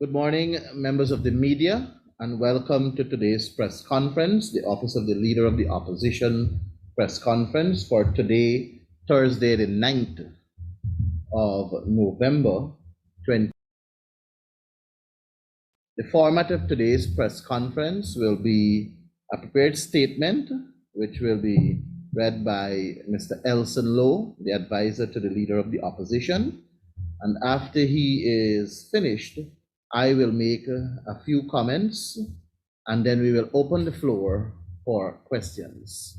Good morning, members of the media, and welcome to today's press conference, the Office of the Leader of the Opposition press conference for today, Thursday, the 9th of November 20. The format of today's press conference will be a prepared statement, which will be read by Mr. Elson Lowe, the advisor to the Leader of the Opposition. And after he is finished, I will make a few comments, and then we will open the floor for questions.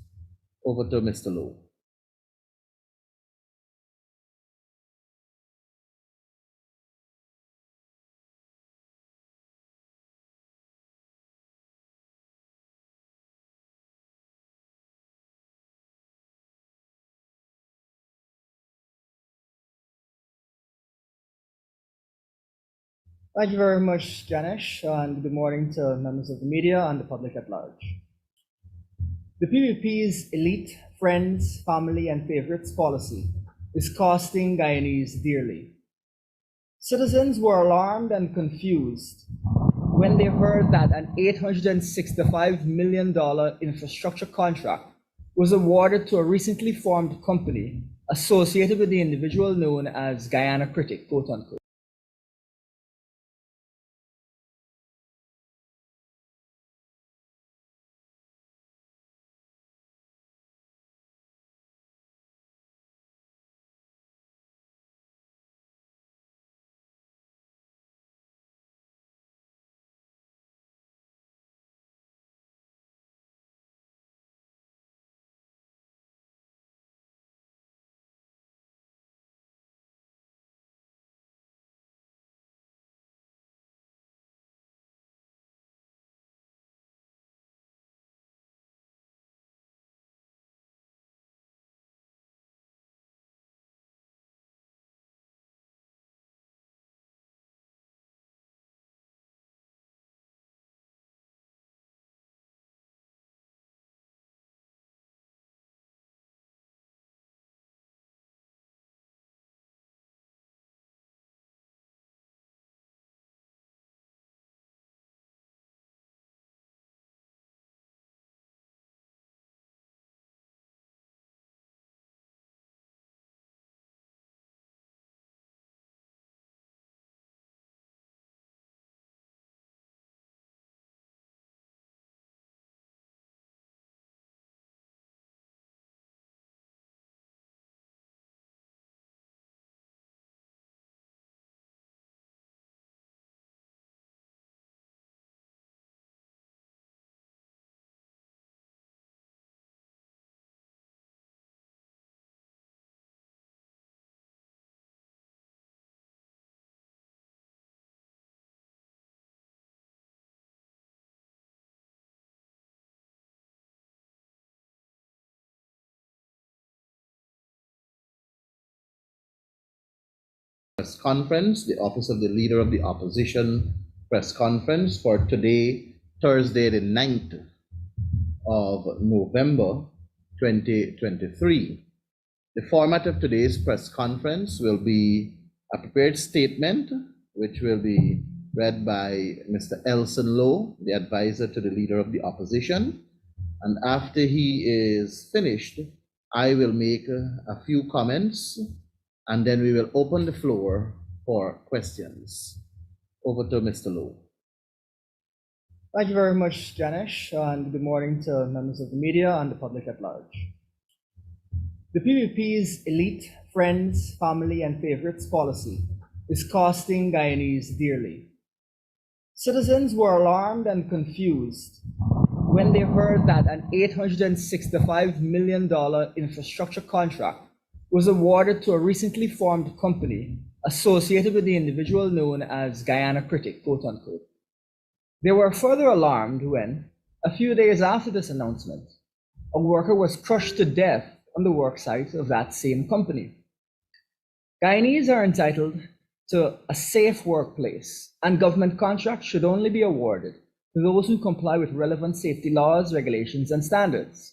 Over to Mr. Lowe. Thank you very much, Ganesh, and good morning to members of the media and the public at large. The PPP's elite, friends, family, and favorites policy is costing Guyanese dearly. Citizens were alarmed and confused when they heard that an $865 million infrastructure contract was awarded to a recently formed company associated with the individual known as Guyana Critic, quote unquote. Press conference, the Office of the Leader of the Opposition press conference for today, Thursday, the 9th of November 2023. The format of today's press conference will be a prepared statement, which will be read by Mr. Elson Lowe, the advisor to the Leader of the Opposition. And after he is finished, I will make a few comments, and then we will open the floor for questions. Over to Mr. Lowe. Thank you very much, Ganesh, and good morning to members of the media and the public at large. The PPP's elite, friends, family, and favorites policy is costing Guyanese dearly. Citizens were alarmed and confused when they heard that an $865 million infrastructure contract was awarded to a recently formed company associated with the individual known as Guyana Critic, quote unquote. They were further alarmed when, a few days after this announcement, a worker was crushed to death on the worksite of that same company. Guyanese are entitled to a safe workplace, and government contracts should only be awarded to those who comply with relevant safety laws, regulations, and standards.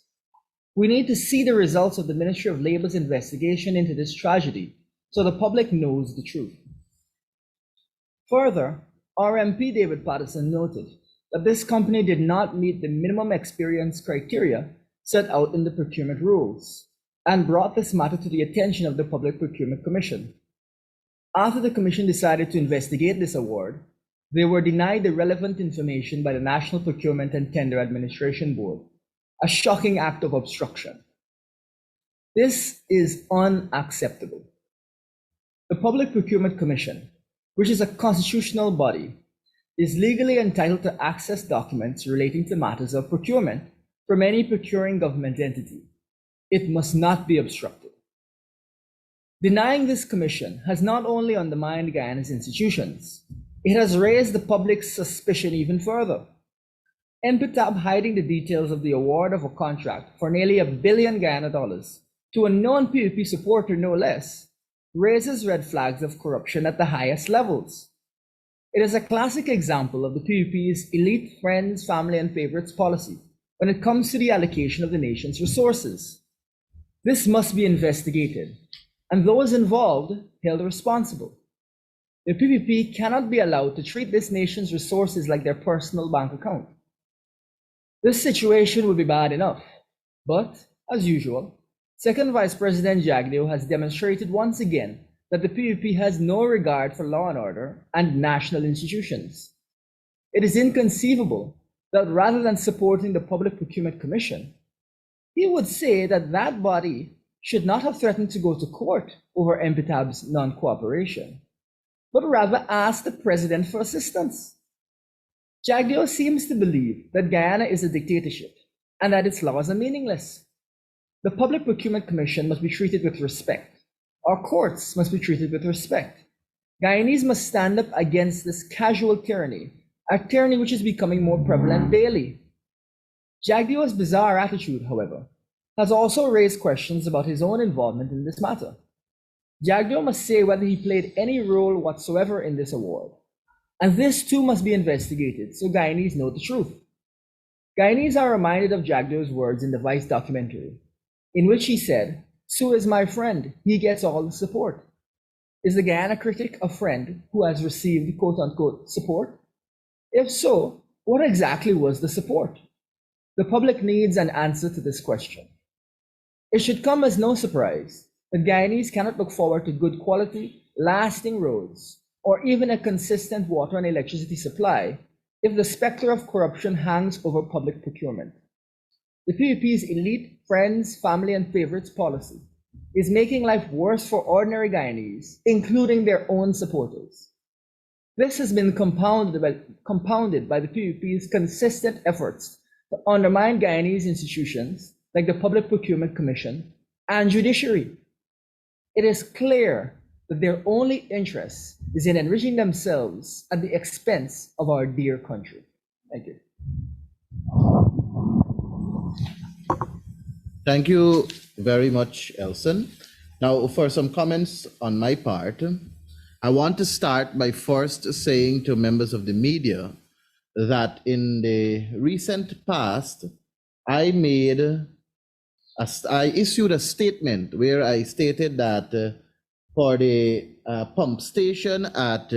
We need to see the results of the Ministry of Labor's investigation into this tragedy so the public knows the truth. Further, RMP David Patterson noted that this company did not meet the minimum experience criteria set out in the procurement rules and brought this matter to the attention of the Public Procurement Commission. After the Commission decided to investigate this award, they were denied the relevant information by the National Procurement and Tender Administration Board, a shocking act of obstruction. This is unacceptable. The Public Procurement Commission, which is a constitutional body, is legally entitled to access documents relating to matters of procurement from any procuring government entity. It must not be obstructed. Denying this commission has not only undermined Guyana's institutions, it has raised the public's suspicion even further. MPTAB hiding the details of the award of a contract for nearly $1 billion Guyana dollars to a non-PPP supporter no less raises red flags of corruption at the highest levels. It is a classic example of the PPP's elite friends, family, and favorites policy when it comes to the allocation of the nation's resources. This must be investigated, and those involved held responsible. The PPP cannot be allowed to treat this nation's resources like their personal bank account. This situation would be bad enough, but, as usual, Second Vice President Jagdeo has demonstrated once again that the PPP has no regard for law and order and national institutions. It is inconceivable that rather than supporting the Public Procurement Commission, he would say that that body should not have threatened to go to court over MPTAB's non-cooperation, but rather ask the president for assistance. Jagdeo seems to believe that Guyana is a dictatorship and that its laws are meaningless. The Public Procurement Commission must be treated with respect. Our courts must be treated with respect. Guyanese must stand up against this casual tyranny, a tyranny which is becoming more prevalent daily. Jagdeo's bizarre attitude, however, has also raised questions about his own involvement in this matter. Jagdeo must say whether he played any role whatsoever in this award. And this too must be investigated so Guyanese know the truth. Guyanese are reminded of Jagdeo's words in the Vice documentary, in which he said, "Sue is my friend, he gets all the support." Is the Guyana critic a friend who has received quote-unquote support? If so, what exactly was the support? The public needs an answer to this question. It should come as no surprise that Guyanese cannot look forward to good quality, lasting roads, or even a consistent water and electricity supply if the specter of corruption hangs over public procurement. The PPP's elite, friends, family, and favorites policy is making life worse for ordinary Guyanese, including their own supporters. This has been compounded by the PPP's consistent efforts to undermine Guyanese institutions like the Public Procurement Commission and judiciary. It is clear that their only interest is in enriching themselves at the expense of our dear country. Thank you. Thank you very much, Elson. Now, for some comments on my part, I want to start by first saying to members of the media that in the recent past, I issued a statement where I stated that for the pump station at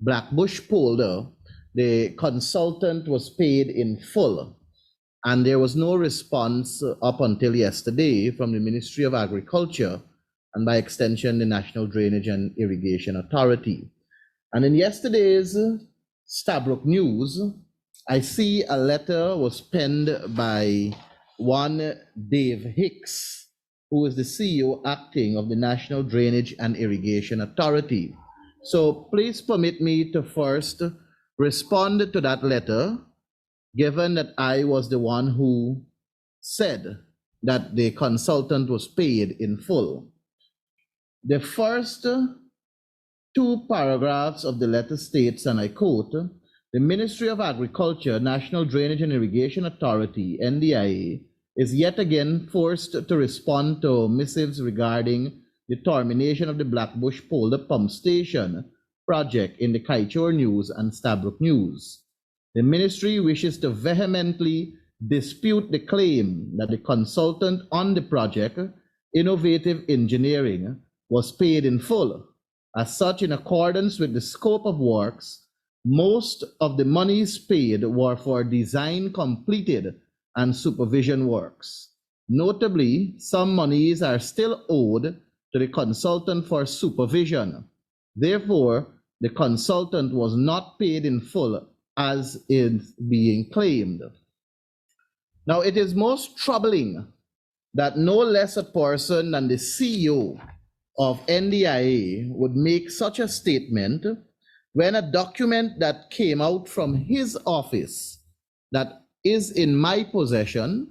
Blackbush Polder, the consultant was paid in full, and there was no response up until yesterday from the Ministry of Agriculture and by extension the National Drainage and Irrigation Authority. And in yesterday's Stabroek News, I see a letter was penned by one Dave Hicks, who is the CEO acting of the National Drainage and Irrigation Authority. So please permit me to first respond to that letter, given that I was the one who said that the consultant was paid in full. The first two paragraphs of the letter states, and I quote, "The Ministry of Agriculture, National Drainage and Irrigation Authority, NDIA, is yet again forced to respond to missives regarding the termination of the Blackbush Polder Pump Station project in the Kaichor News and Stabroek News. The ministry wishes to vehemently dispute the claim that the consultant on the project, Innovative Engineering, was paid in full. As such, in accordance with the scope of works Most of the monies paid were for design completed and supervision works. Notably, some monies are still owed to the consultant for supervision. Therefore, the consultant was not paid in full as is being claimed. Now, it is most troubling that no less a person than the CEO of NDIA would make such a statement when a document that came out from his office that is in my possession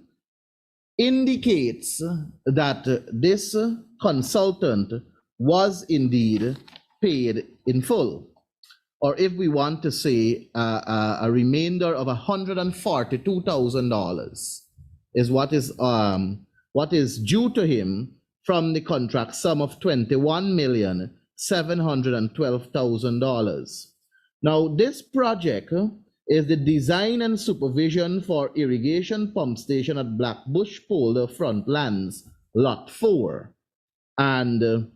indicates that this consultant was indeed paid in full, or if we want to say a remainder of $142,000 is what is due to him from the contract sum of $21,712,000. Now, this project is the design and supervision for irrigation pump station at Blackbush Polder Frontlands, Lot 4. And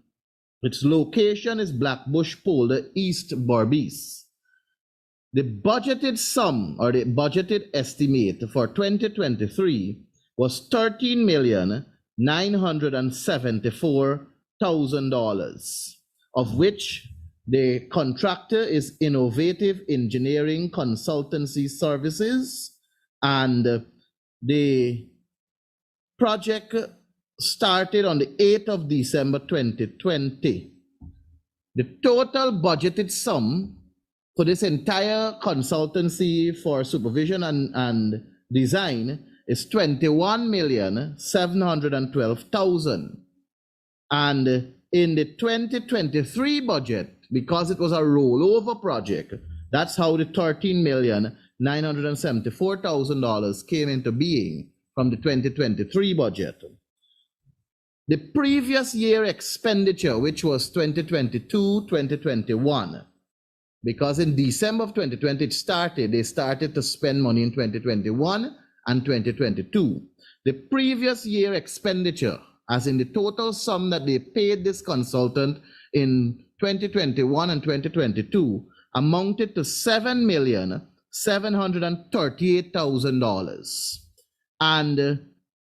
its location is Blackbush Polder, East Berbice. The budgeted sum, or the budgeted estimate for 2023 was $13,974,000, of which the contractor is Innovative Engineering Consultancy Services, and the project started on the 8th of December 2020. The total budgeted sum for this entire consultancy for supervision and design is $21,712,000. And in the 2023 budget, because it was a rollover project, that's how the $13,974,000 came into being from the 2023 budget. The previous year expenditure, which was 2022-2021, because in December of 2020 they started to spend money in 2021 and 2022. The previous year expenditure, as in the total sum that they paid this consultant in 2021 and 2022, amounted to $7,738,000. And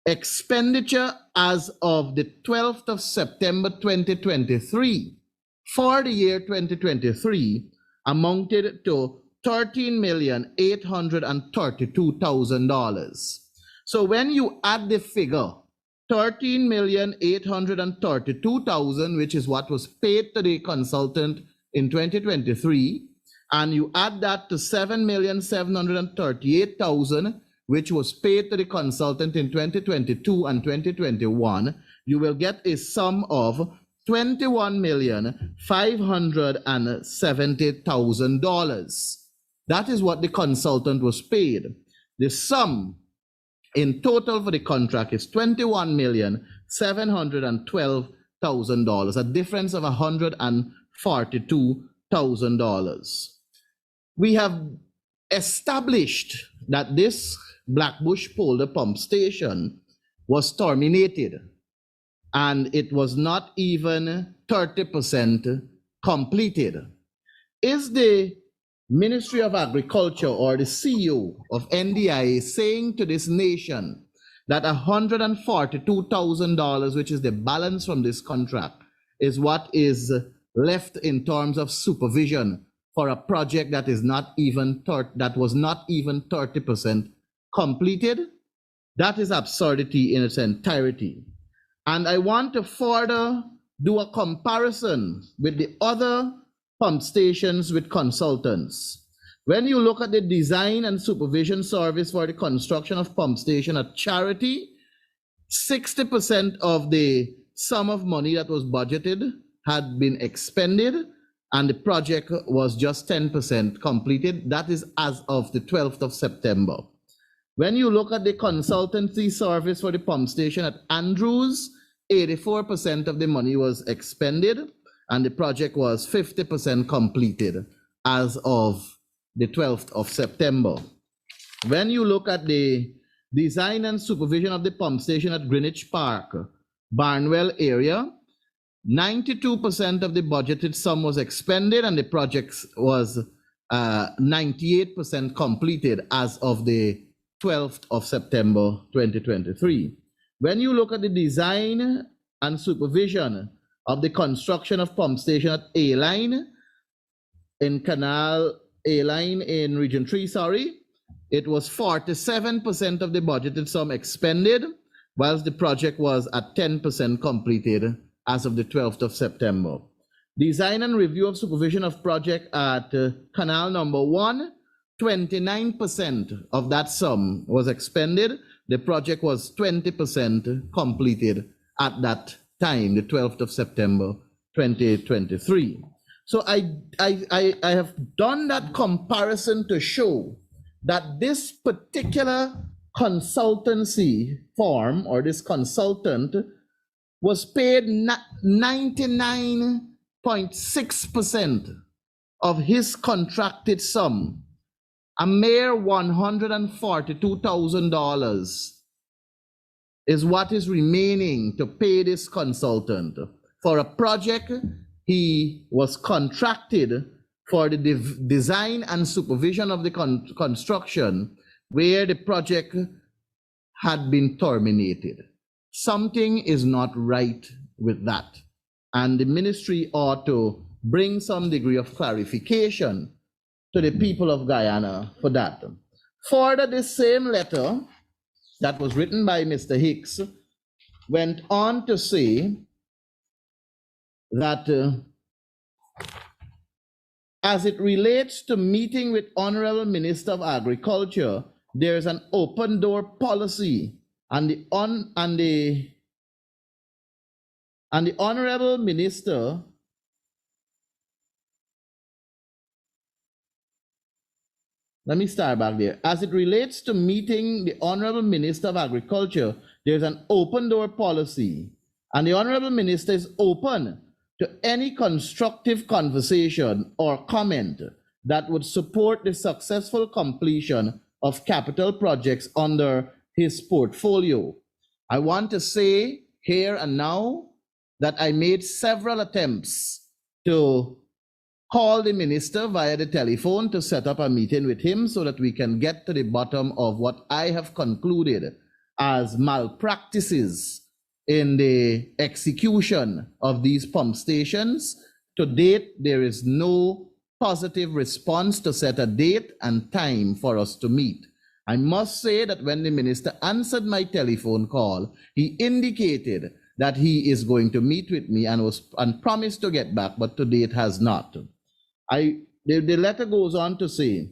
expenditure as of the 12th of September 2023 for the year 2023 amounted to $13,832,000. So when you add the figure $13,832,000, which is what was paid to the consultant in 2023, and you add that to $7,738,000, which was paid to the consultant in 2022 and 2021, you will get a sum of $21,570,000. That is what the consultant was paid. The sum in total for the contract is $21,712,000, a difference of $142,000. We have established that this Blackbush Polder pump station was terminated, and it was not even 30% completed. Is the Ministry of Agriculture or the CEO of NDIA saying to this nation that $142,000, which is the balance from this contract, is what is left in terms of supervision for a project that is not even that was not even 30% completed? That is absurdity in its entirety. And I want to further do a comparison with the other pump stations with consultants. When you look at the design and supervision service for the construction of pump station at Charity, 60% of the sum of money that was budgeted had been expended, and the project was just 10% completed. That is as of the 12th of September. When you look at the consultancy service for the pump station at Andrews, 84% of the money was expended, and the project was 50% completed as of the 12th of September. When you look at the design and supervision of the pump station at Greenwich Park, Barnwell area, 92% of the budgeted sum was expended, and the project was 98% completed as of the 12th of September 2023. When you look at the design and supervision of the construction of pump station at A-Line in Canal A-Line in Region 3, it was 47% of the budgeted sum expended, whilst the project was at 10% completed as of the 12th of September. Design and review of supervision of project at Canal Number 1, 29% of that sum was expended. The project was 20% completed at that time, the 12th of September 2023. So I have done that comparison to show that this particular consultancy firm or this consultant was paid 99.6% of his contracted sum. A mere $142,000 is what is remaining to pay this consultant for a project he was contracted for the design and supervision of the construction, where the project had been terminated. Something is not right with that, and the ministry ought to bring some degree of clarification to the people of Guyana for that. Further, this same letter that was written by Mr. Hicks went on to say that as it relates to meeting with Honorable Minister of Agriculture, there is an open door policy, and the Honorable Minister let me start back there. As it relates to meeting the Honorable Minister of Agriculture, there's an open door policy, and the Honorable Minister is open to any constructive conversation or comment that would support the successful completion of capital projects under his portfolio. I want to say here and now that I made several attempts to call the minister via the telephone to set up a meeting with him so that we can get to the bottom of what I have concluded as malpractices in the execution of these pump stations. To date, there is no positive response to set a date and time for us to meet. I must say that when the minister answered my telephone call, he indicated that he is going to meet with me and promised to get back, but to date has not. The letter goes on to say,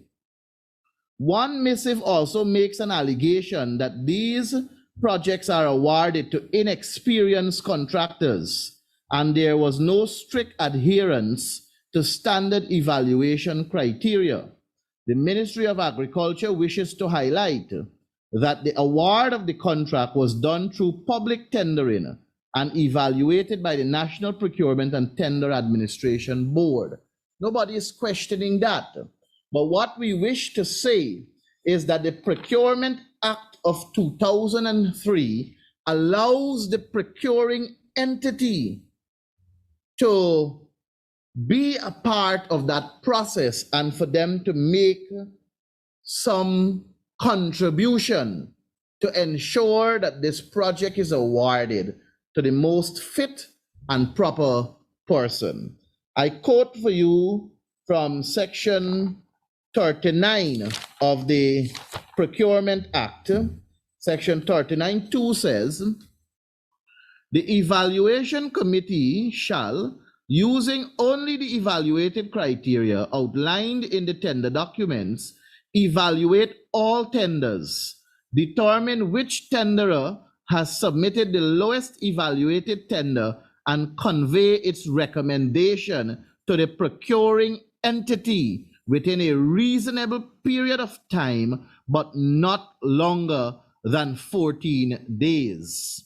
one missive also makes an allegation that these projects are awarded to inexperienced contractors, and there was no strict adherence to standard evaluation criteria. The Ministry of Agriculture wishes to highlight that the award of the contract was done through public tendering and evaluated by the National Procurement and Tender Administration Board. Nobody is questioning that. But what we wish to say is that the Procurement Act of 2003 allows the procuring entity to be a part of that process and for them to make some contribution to ensure that this project is awarded to the most fit and proper person. I quote for you from section 39 of the Procurement Act. Section 39(2) says, the evaluation committee shall, using only the evaluated criteria outlined in the tender documents, evaluate all tenders, determine which tenderer has submitted the lowest evaluated tender, and convey its recommendation to the procuring entity within a reasonable period of time, but not longer than 14 days.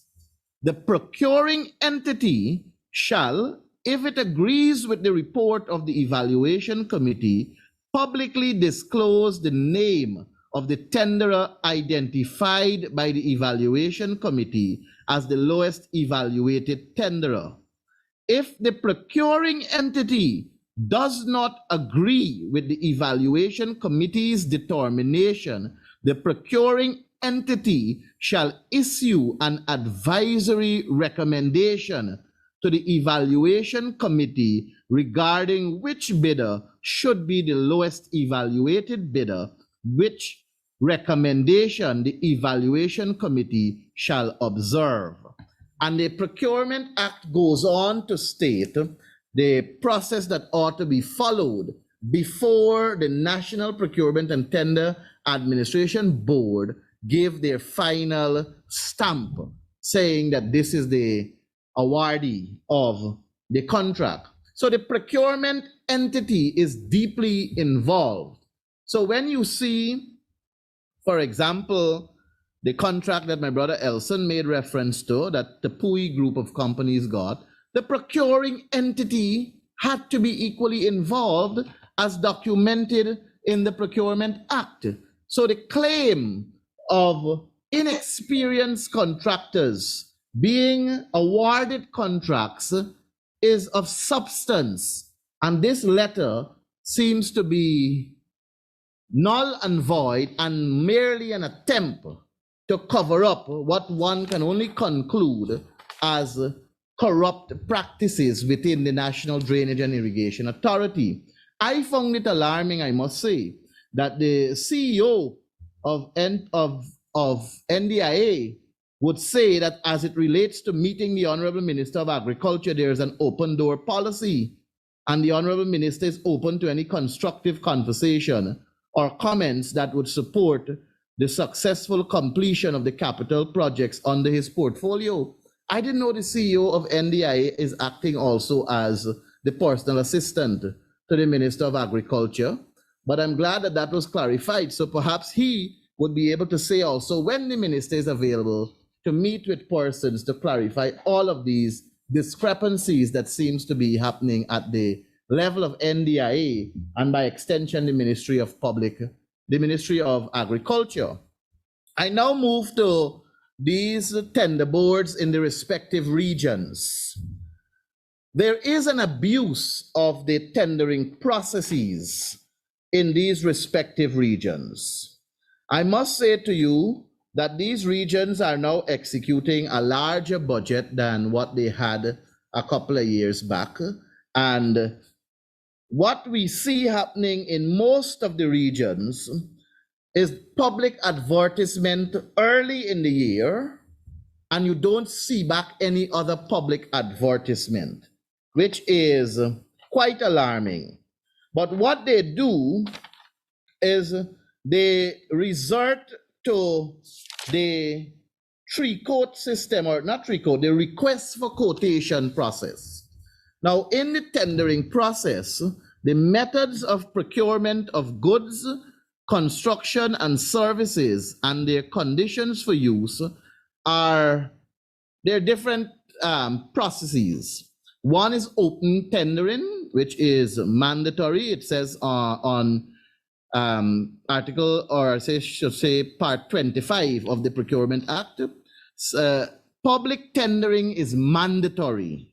The procuring entity shall, if it agrees with the report of the evaluation committee, publicly disclose the name of the tenderer identified by the evaluation committee as the lowest evaluated tenderer. If the procuring entity does not agree with the evaluation committee's determination, the procuring entity shall issue an advisory recommendation to the evaluation committee regarding which bidder should be the lowest evaluated bidder, which recommendation the evaluation committee shall observe. And the Procurement Act goes on to state the process that ought to be followed before the National Procurement and Tender Administration Board give their final stamp saying that this is the awardee of the contract. So the procurement entity is deeply involved. So when you see, for example, the contract that my brother Elson made reference to, that the PUI group of companies got, the procuring entity had to be equally involved as documented in the Procurement Act. So the claim of inexperienced contractors being awarded contracts is of substance. And this letter seems to be null and void and merely an attempt to cover up what one can only conclude as corrupt practices within the National Drainage and Irrigation Authority. I found it alarming, I must say, that the CEO of NDIA would say that as it relates to meeting the Honorable Minister of Agriculture, there is an open door policy, and the Honorable Minister is open to any constructive conversation or comments that would support the successful completion of the capital projects under his portfolio. I didn't know the CEO of NDIA is acting also as the personal assistant to the Minister of Agriculture, but I'm glad that that was clarified. So perhaps he would be able to say also when the minister is available to meet with persons to clarify all of these discrepancies that seems to be happening at the level of NDIA and by extension the Ministry of Agriculture. I now move to these tender boards in the respective regions. There is an abuse of the tendering processes in these respective regions. I must say to you that these regions are now executing a larger budget than what they had a couple of years back. And what we see happening in most of the regions is public advertisement early in the year, and you don't see back any other public advertisement, which is quite alarming. But what they do is they resort to the three-quote system, or not three-quote, the request for quotation process. Now, in the tendering process, the methods of procurement of goods, construction and services and their conditions for use are, there are different processes. One is open tendering, which is mandatory. It says on article, or should say part 25 of the Procurement Act, public tendering is mandatory.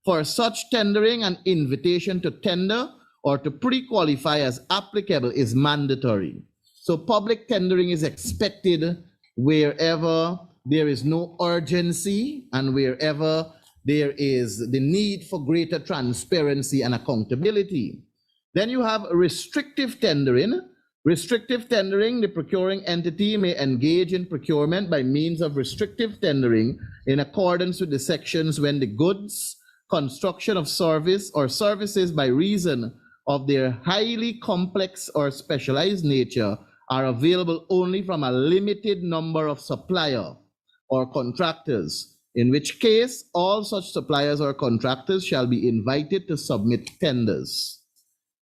For such tendering, an invitation to tender or to pre-qualify as applicable is mandatory. So public tendering is expected wherever there is no urgency and wherever there is the need for greater transparency and accountability. Then you have restrictive tendering. Restrictive tendering, the procuring entity may engage in procurement by means of restrictive tendering in accordance with the sections when the goods, construction of service or services by reason of their highly complex or specialized nature are available only from a limited number of supplier or contractors, in which case all such suppliers or contractors shall be invited to submit tenders.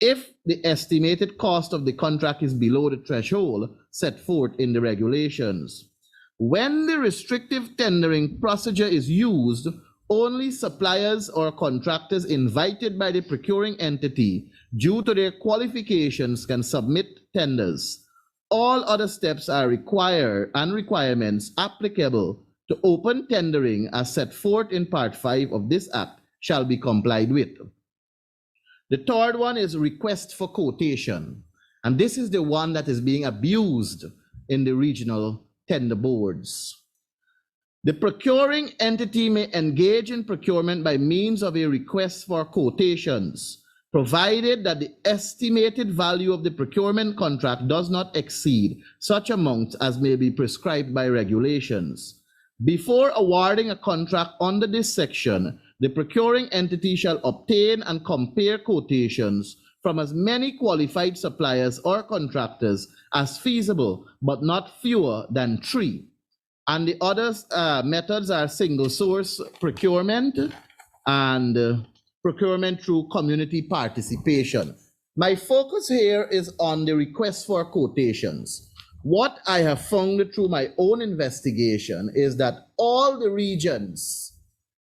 If the estimated cost of the contract is below the threshold set forth in the regulations. When the restrictive tendering procedure is used, only suppliers or contractors invited by the procuring entity due to their qualifications can submit tenders. All other steps are required and requirements applicable to open tendering as set forth in Part 5 of this Act shall be complied with. The third one is request for quotation. And this is the one that is being abused in the regional tender boards. The procuring entity may engage in procurement by means of a request for quotations, provided that the estimated value of the procurement contract does not exceed such amounts as may be prescribed by regulations. Before awarding a contract under this section, the procuring entity shall obtain and compare quotations from as many qualified suppliers or contractors as feasible, but not fewer than 3. And the other methods are single source procurement and procurement through community participation. My focus here is on the request for quotations. What I have found through my own investigation is that all the regions,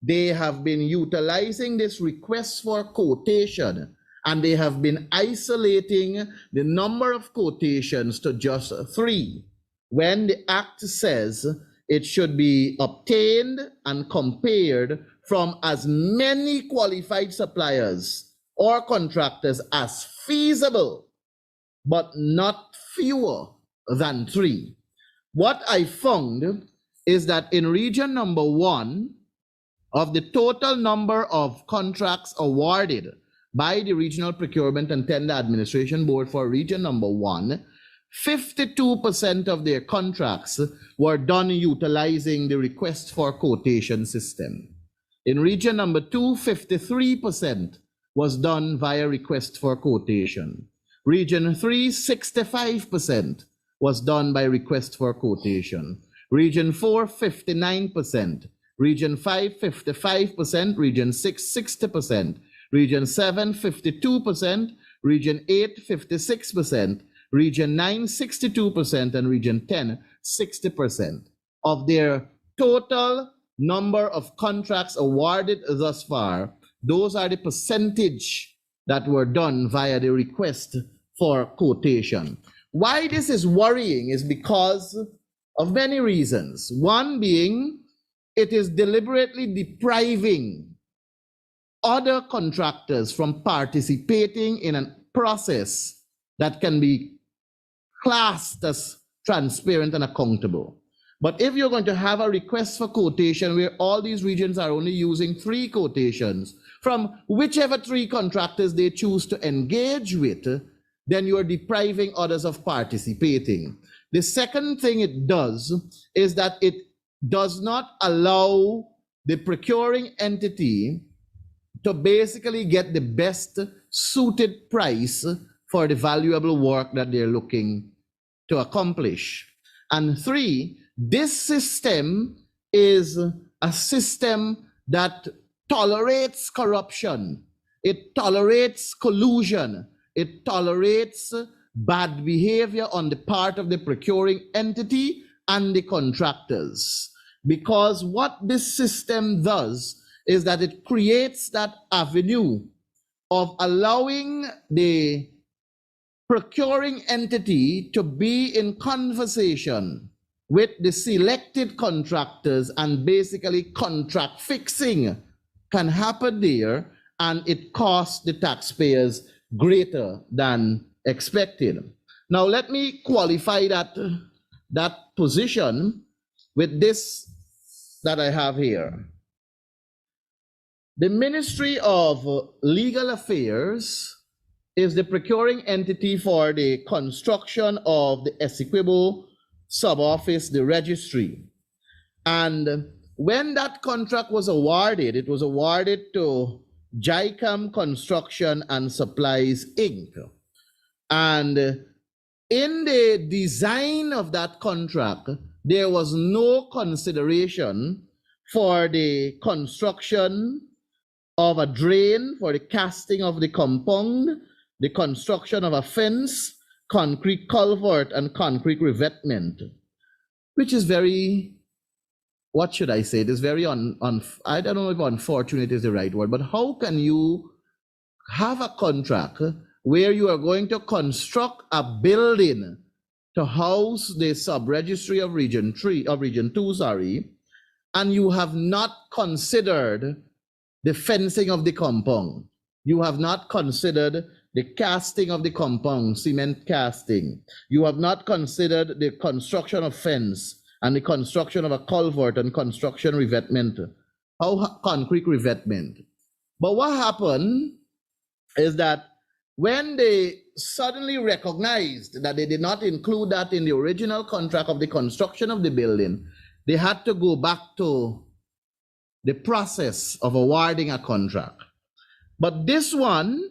they have been utilizing this request for quotation, and they have been isolating the number of quotations to just 3, when the Act says it should be obtained and compared from as many qualified suppliers or contractors as feasible, but not fewer than 3. What I found is that in region number 1, of the total number of contracts awarded by the Regional Procurement and Tender Administration Board for region number 1, 52% of their contracts were done utilizing the request for quotation system. In region number 2, 53% was done via request for quotation. Region 3, 65% was done by request for quotation. Region 4, 59%. Region 5, 55%. Region 6, 60%. Region 7, 52%. Region 8, 56%. Region 9, 62%, and Region 10, 60%. Of their total number of contracts awarded thus far, those are the percentage that were done via the request for quotation. Why this is worrying is because of many reasons. One being, it is deliberately depriving other contractors from participating in a process that can be classed as transparent and accountable. But if you're going to have a request for quotation where all these regions are only using 3 quotations from whichever 3 contractors they choose to engage with, then you are depriving others of participating. The second thing it does is that it does not allow the procuring entity to basically get the best suited price for the valuable work that they're looking to accomplish. And 3, this system is a system that tolerates corruption. It tolerates collusion. It tolerates bad behavior on the part of the procuring entity and the contractors. Because what this system does is that it creates that avenue of allowing the procuring entity to be in conversation with the selected contractors, and basically contract fixing can happen there, and it costs the taxpayers greater than expected. Now let me qualify that position with this that I have here. The Ministry of Legal Affairs is the procuring entity for the construction of the Essequibo sub-office, the registry. And when that contract was awarded, it was awarded to JICAM Construction and Supplies, Inc. And in the design of that contract, there was no consideration for the construction of a drain, for the casting of the compound, the construction of a fence, concrete culvert, and concrete revetment, which is very, what should I say? It is very I don't know if unfortunate is the right word, but how can you have a contract where you are going to construct a building to house the sub-registry of Region 2, and you have not considered the fencing of the compound, You have not considered the casting of the compound, cement casting. You have not considered the construction of fence and the construction of a culvert and construction revetment, concrete revetment. But what happened is that when they suddenly recognized that they did not include that in the original contract of the construction of the building, they had to go back to the process of awarding a contract. But this one,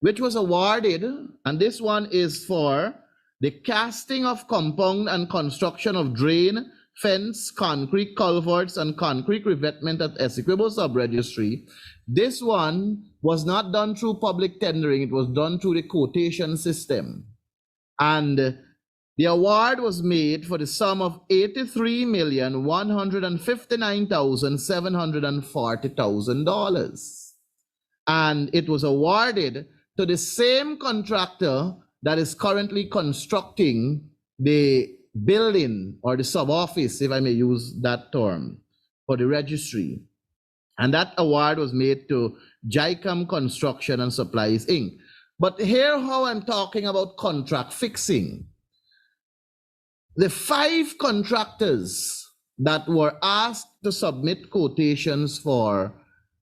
which was awarded, and this one is for the casting of compound and construction of drain, fence, concrete culverts, and concrete revetment at Essequibo Sub-Registry. This one was not done through public tendering, it was done through the quotation system. And the award was made for the sum of $83,159,740,000. And it was awarded to the same contractor that is currently constructing the building or the sub-office, if I may use that term, for the registry. And that award was made to JICAM Construction and Supplies, Inc. But here how I'm talking about contract fixing. The 5 contractors that were asked to submit quotations for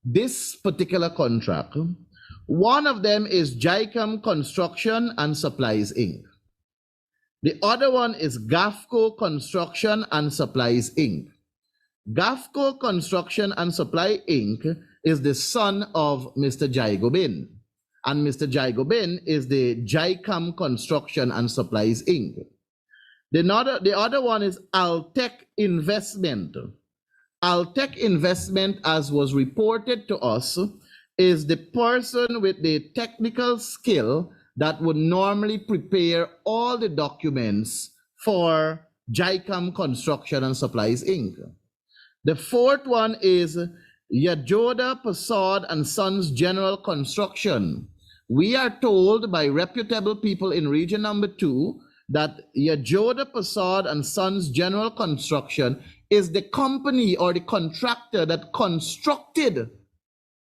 this particular contract, one of them is JICAM Construction and Supplies, Inc. The other one is GAFCO Construction and Supplies, Inc. GAFCO Construction and Supply, Inc. is the son of Mr. Jaigobin, and Mr. Jaigobin is the JICAM Construction and Supplies, Inc. The other one is Altec Investment. Altec Investment, as was reported to us, is the person with the technical skill that would normally prepare all the documents for JICAM Construction and Supplies, Inc. The fourth one is Yajoda Prasad and Sons General Construction. We are told by reputable people in region number 2 that Yajoda Prasad and Sons General Construction is the company or the contractor that constructed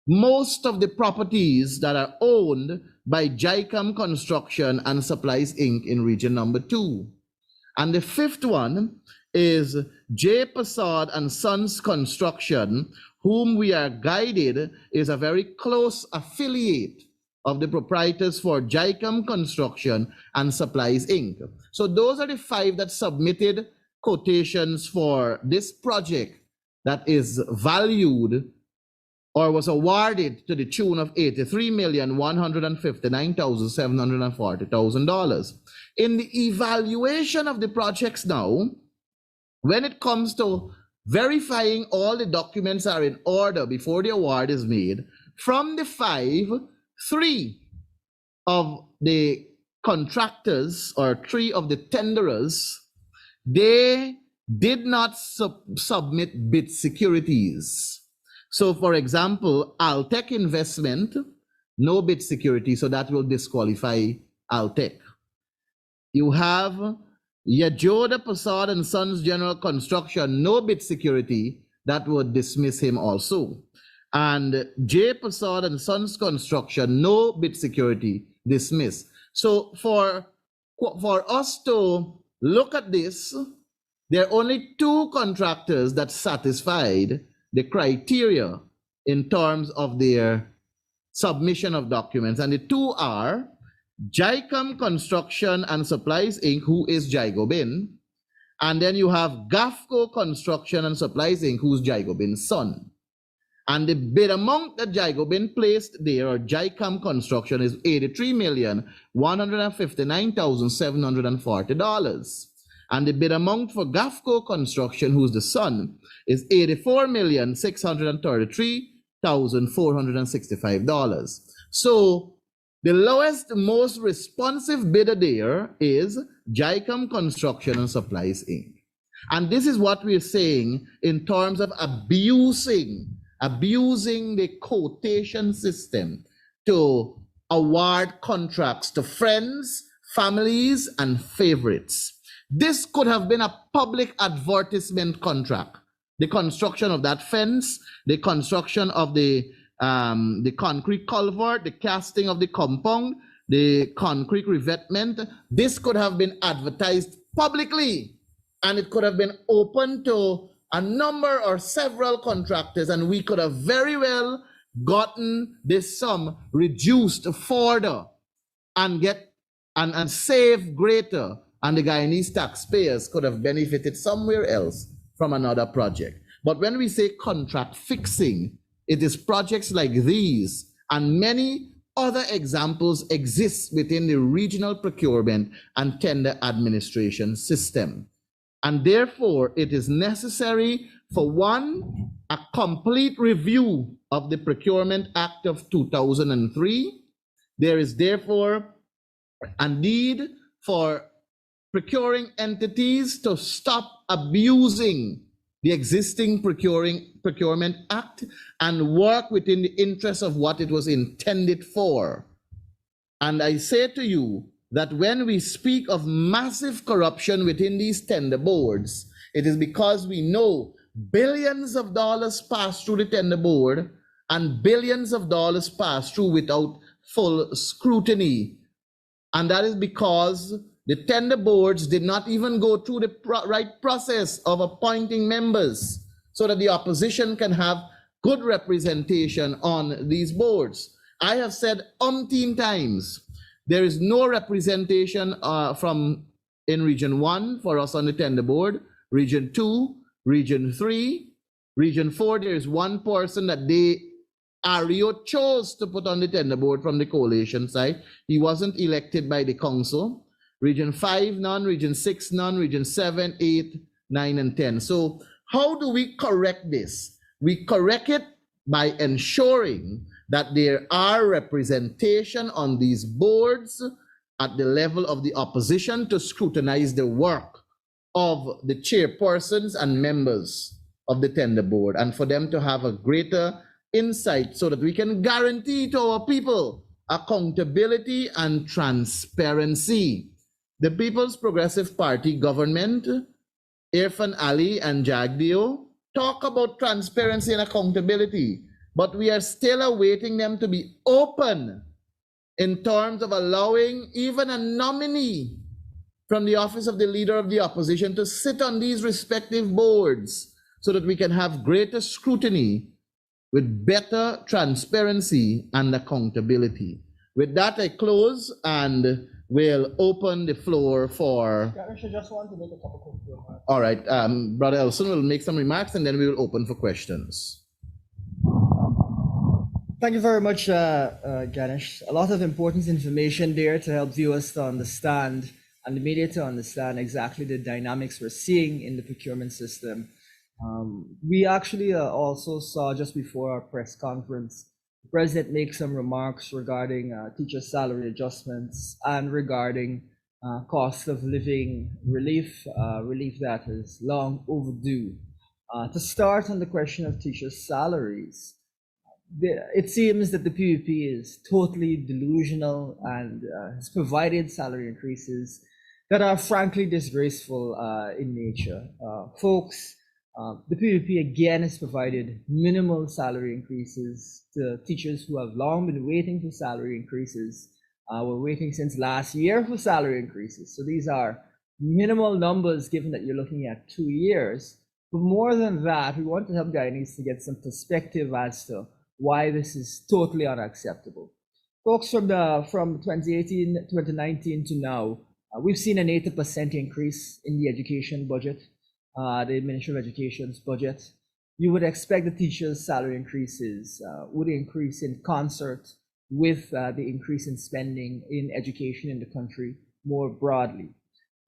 most of the properties that are owned by JICAM Construction and Supplies, Inc. in region number 2. And the fifth one is J. Prasad and Sons Construction, whom we are guided is a very close affiliate of the proprietors for JICAM Construction and Supplies, Inc. So those are the 5 that submitted quotations for this project that is valued or was awarded to the tune of $83,159,740,000. In the evaluation of the projects now, when it comes to verifying all the documents are in order before the award is made, from the 5, 3 of the contractors or 3 of the tenderers, they did not submit bid securities. So for example, Altec Investment, no bid security, so that will disqualify Altec. You have Yajoda Prasad and Sons General Construction, no bid security, that would dismiss him also. And J. Prasad and Sons Construction, no bid security, dismiss. So for us to look at this, there are only 2 contractors that satisfied the criteria in terms of their submission of documents. And the 2 are JICAM Construction and Supplies, Inc., who is Jaigobin. And then you have GAFCO Construction and Supplies, Inc., who's Jaigobin's son. And the bid amount that Jaigobin placed there, or JICAM Construction, is $83,159,740. And the bid amount for GAFCO Construction, who's the son, is $84,633,465. So the lowest, most responsive bidder there is JICAM Construction and Supplies, Inc. And this is what we're saying in terms of abusing the quotation system to award contracts to friends, families, and favorites. This could have been a public advertisement contract. The construction of that fence, the construction of the the concrete culvert, the casting of the compound, the concrete revetment. This could have been advertised publicly, and it could have been open to a number or several contractors, and we could have very well gotten this sum reduced further and get and save greater, and the Guyanese taxpayers could have benefited somewhere else from another project. But when we say contract fixing, it is projects like these and many other examples exist within the regional procurement and tender administration system. And therefore, it is necessary for one, a complete review of the Procurement Act of 2003. There is therefore a need for procuring entities to stop abusing the existing Procurement Act and work within the interest of what it was intended for. And I say to you that when we speak of massive corruption within these tender boards, it is because we know billions of dollars pass through the tender board and billions of dollars pass through without full scrutiny. And that is because the tender boards did not even go through the right process of appointing members so that the opposition can have good representation on these boards. I have said umpteen times, there is no representation in Region 1 for us on the tender board, Region 2, Region 3, Region 4, there is one person that ARIO chose to put on the tender board from the coalition side. He wasn't elected by the council. Region 5, none. Region 6, none. Region 7, 8, 9, and 10. So how do we correct this? We correct it by ensuring that there are representation on these boards at the level of the opposition to scrutinize the work of the chairpersons and members of the tender board, and for them to have a greater insight so that we can guarantee to our people accountability and transparency. The People's Progressive Party government, Irfan Ali and Jagdeo, talk about transparency and accountability, but we are still awaiting them to be open in terms of allowing even a nominee from the office of the leader of the opposition to sit on these respective boards so that we can have greater scrutiny with better transparency and accountability. With that, I close and will open the floor for... I just want to make a couple quick remarks. All right, Brother Elson will make some remarks and then we will open for questions. Thank you very much, Ganesh. A lot of important information there to help viewers to understand and the media to understand exactly the dynamics we're seeing in the procurement system. We actually also saw just before our press conference, the president make some remarks regarding teacher salary adjustments and regarding cost of living relief that is long overdue. To start on the question of teacher salaries, it seems that the PPP is totally delusional and has provided salary increases that are frankly disgraceful in nature. Folks, the PPP again has provided minimal salary increases to teachers who have long been waiting for salary increases. We're waiting since last year for salary increases. So these are minimal numbers given that you're looking at 2 years. But more than that, we want to help Guyanese to get some perspective as to why this is totally unacceptable. Folks, from 2018, 2019 to now, we've seen an 80% increase in the education budget. The Ministry of Education's budget. You would expect the teachers' salary increases would increase in concert with the increase in spending in education in the country more broadly.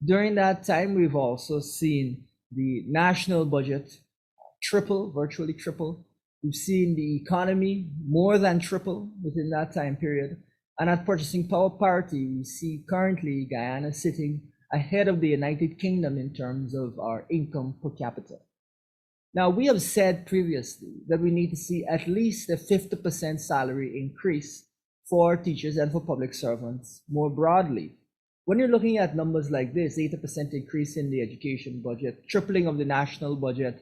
During that time, we've also seen the national budget triple, virtually triple. We've seen the economy more than triple within that time period. And at purchasing power parity, we see currently Guyana sitting ahead of the United Kingdom in terms of our income per capita. Now, we have said previously that we need to see at least a 50% salary increase for teachers and for public servants more broadly. When you're looking at numbers like this, 80% increase in the education budget, tripling of the national budget,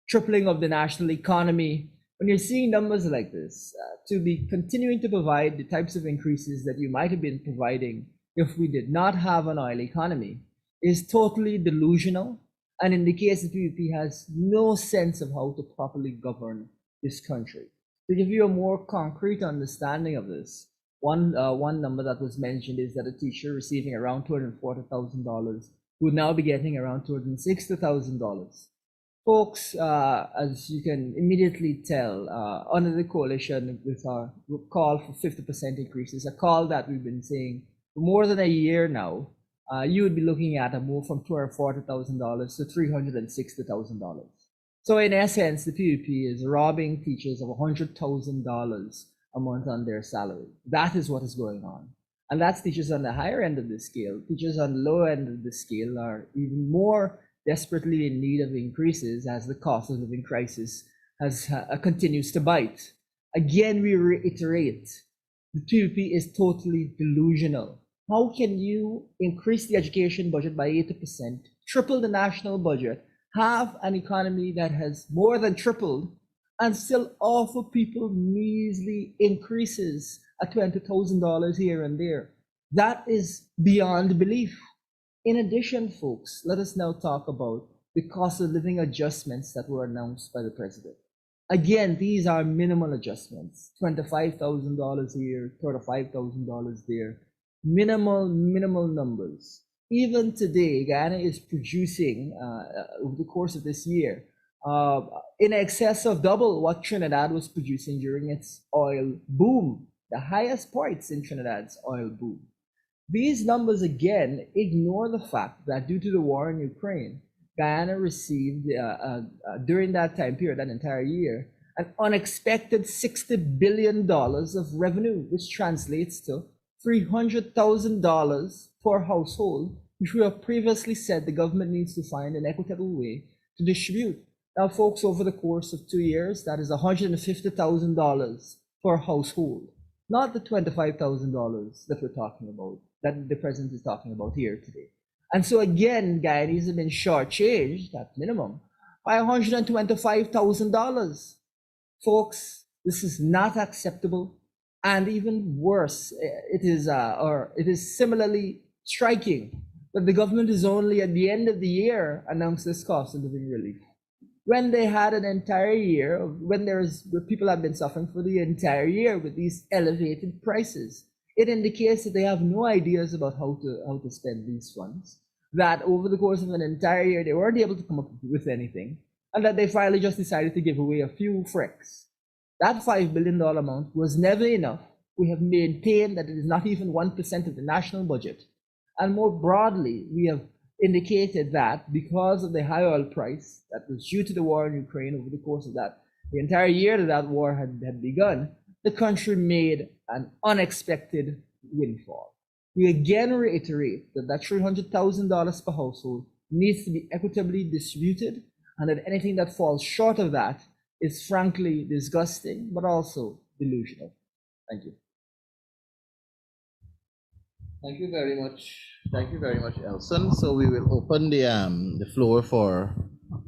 tripling of the national economy, When you're seeing numbers like this, to be continuing to provide the types of increases that you might have been providing if we did not have an oil economy is totally delusional. And in the case of PPP has no sense of how to properly govern this country. To give you a more concrete understanding of this, one number that was mentioned is that a teacher receiving around $240,000 would now be getting around $260,000. Folks, as you can immediately tell, under the coalition with our call for 50% increases, a call that we've been saying for more than a year now, you would be looking at a move from $240,000 to $360,000. So in essence, the PPP is robbing teachers of $100,000 a month on their salary. That is what is going on. And that's teachers on the higher end of the scale. Teachers on the lower end of the scale are even more desperately in need of increases as the cost of living crisis continues to bite. Again, we reiterate, the PPP is totally delusional. How can you increase the education budget by 80%, triple the national budget, have an economy that has more than tripled, and still offer people measly increases at $20,000 here and there? That is beyond belief. In addition, folks, let us now talk about the cost of living adjustments that were announced by the president. Again, these are minimal adjustments, $25,000 here, $35,000 there, minimal numbers. Even today, Guyana is producing, over the course of this year, in excess of double what Trinidad was producing during its oil boom, the highest points in Trinidad's oil boom. These numbers again ignore the fact that due to the war in Ukraine, Guyana received during that time period, that entire year, an unexpected $60 billion of revenue, which translates to $300,000 per household, which we have previously said the government needs to find an equitable way to distribute. Now, folks, over the course of 2 years, that is $150,000 per household, not the $25,000 that we're talking about, that the president is talking about here today. And so again, Guyanese have been shortchanged at minimum by $125,000. Folks, this is not acceptable. And even worse, it is similarly striking that the government is only at the end of the year announced this cost of living relief, when they had an entire year, when people have been suffering for the entire year with these elevated prices. It indicates that they have no ideas about how to spend these funds, that over the course of an entire year, they weren't able to come up with anything, and that they finally just decided to give away a few fricks. That $5 billion amount was never enough. We have maintained that it is not even 1% of the national budget. And more broadly, we have indicated that because of the high oil price that was due to the war in Ukraine over the course of the entire year that war had begun, the country made an unexpected windfall. We again reiterate that $300,000 per household needs to be equitably distributed, and that anything that falls short of that is frankly disgusting, but also delusional. Thank you. Thank you very much. Thank you very much, Elson. So we will open the floor for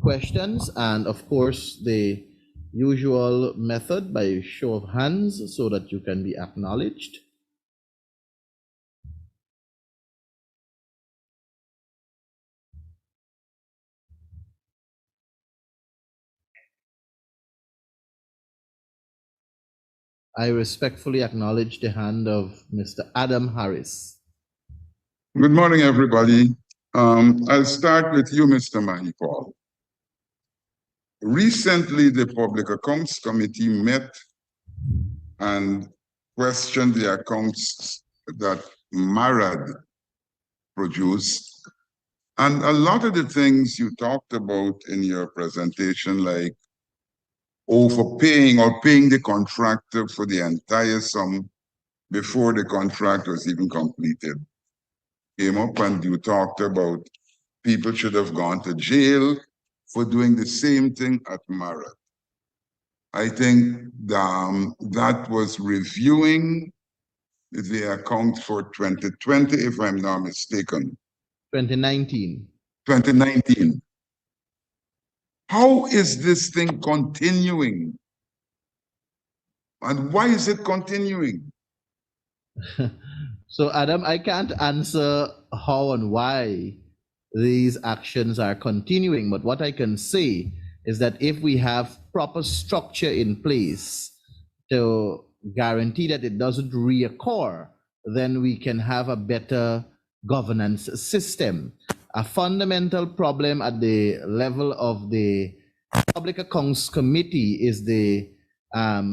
questions, and of course the usual method by show of hands so that you can be acknowledged. I respectfully acknowledge the hand of Mr. Adam Harris. Good morning, everybody. I'll start with you, Mr. Mahipal. Recently, the Public Accounts Committee met and questioned the accounts that MARAD produced. And a lot of the things you talked about in your presentation, like overpaying or paying the contractor for the entire sum before the contract was even completed, came up, and you talked about people should have gone to jail for doing the same thing at MARAD. I think that was reviewing the account for 2020, if I'm not mistaken. 2019. 2019. How is this thing continuing And why is it continuing? So, Adam, I can't answer how and why these actions are continuing, but what I can say is that if we have proper structure in place to guarantee that it doesn't reoccur, then we can have a better governance system. A fundamental problem at the level of the Public Accounts Committee is the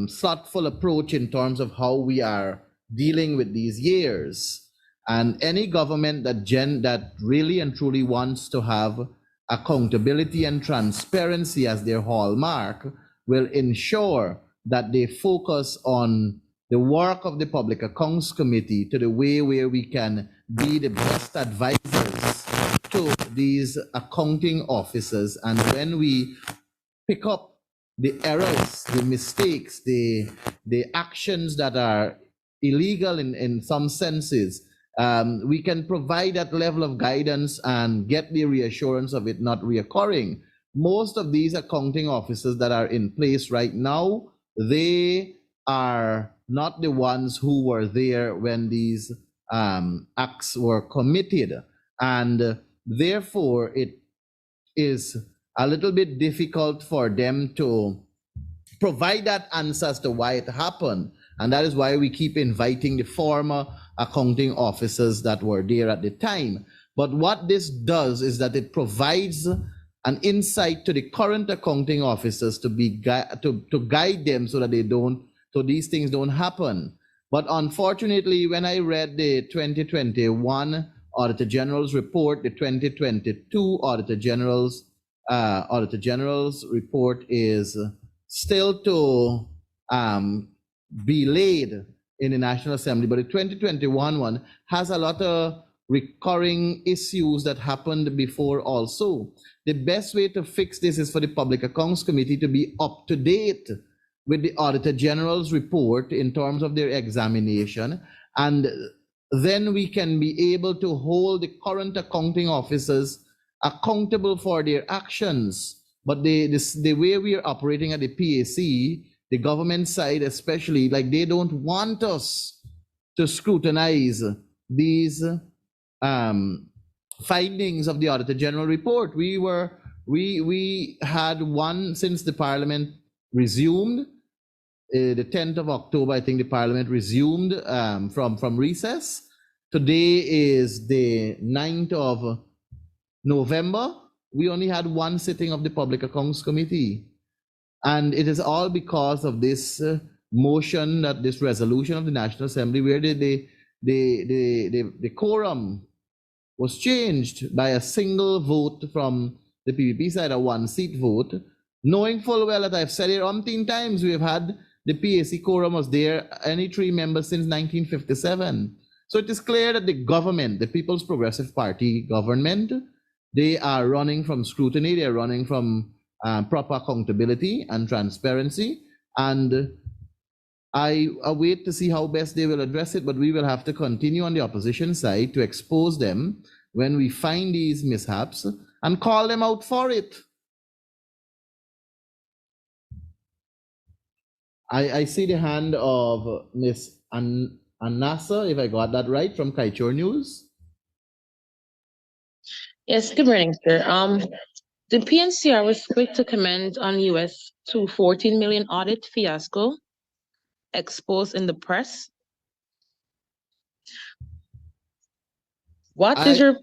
thoughtful approach in terms of how we are dealing with these years. And any government that really and truly wants to have accountability and transparency as their hallmark will ensure that they focus on the work of the Public Accounts Committee to the way where we can be the best advisors to these accounting officers. And when we pick up the errors, the mistakes, the actions that are illegal in some senses, we can provide that level of guidance and get the reassurance of it not reoccurring. Most of these accounting officers that are in place right now, they are not the ones who were there when these acts were committed. And therefore, it is a little bit difficult for them to provide that answer as to why it happened. And that is why we keep inviting the former accounting officers that were there at the time. But what this does is that it provides an insight to the current accounting officers to guide them so that these things don't happen. But unfortunately, when I read the 2021 Auditor General's report, the 2022 Auditor General's report is still to be laid in the National Assembly, but the 2021 one has a lot of recurring issues that happened before also. The best way to fix this is for the Public Accounts Committee to be up to date with the Auditor General's report in terms of their examination, and then we can be able to hold the current accounting officers accountable for their actions. But the way we are operating at the PAC, the government side especially, like they don't want us to scrutinize these findings of the Auditor General report. We had one since the Parliament resumed. The 10th of October, I think the Parliament resumed from recess. Today is the 9th of November. We only had one sitting of the Public Accounts Committee. And it is all because of this motion, that this resolution of the National Assembly, where the quorum was changed by a single vote from the PPP side, a one-seat vote, knowing full well that I've said it umpteen times, we have had the PAC quorum was there, any 3 members since 1957. So it is clear that the government, the People's Progressive Party government, they are running from scrutiny, they are running from proper accountability and transparency. And I await to see how best they will address it, but we will have to continue on the opposition side to expose them when we find these mishaps and call them out for it. I see the hand of Ms. Anasa, if I got that right, from Kaichor News. Yes, good morning, sir. The PNCR was quick to comment on US $214 million audit fiasco exposed in the press. What is your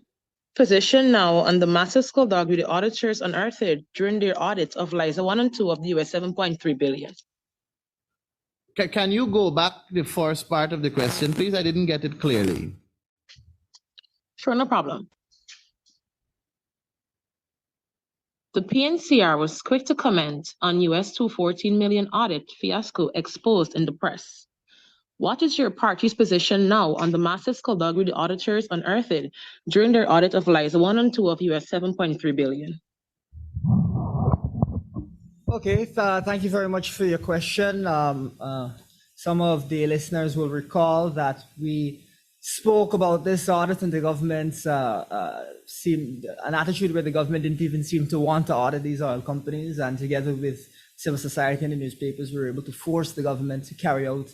position now on the massive skullduggery the auditors unearthed during their audits of LISA 1 and 2 of the US $7.3 billion? Can you go back to the first part of the question, please? I didn't get it clearly. Sure, no problem. The PNCR was quick to comment on US $214 million audit fiasco exposed in the press. What is your party's position now on the massive skullduggery the auditors unearthed during their audit of LISA 1 and 2 of US $7.3 billion? Okay, thank you very much for your question. Some of the listeners will recall that we spoke about this audit, and the government's seemed an attitude where the government didn't even seem to want to audit these oil companies, and together with civil society and the newspapers were able to force the government to carry out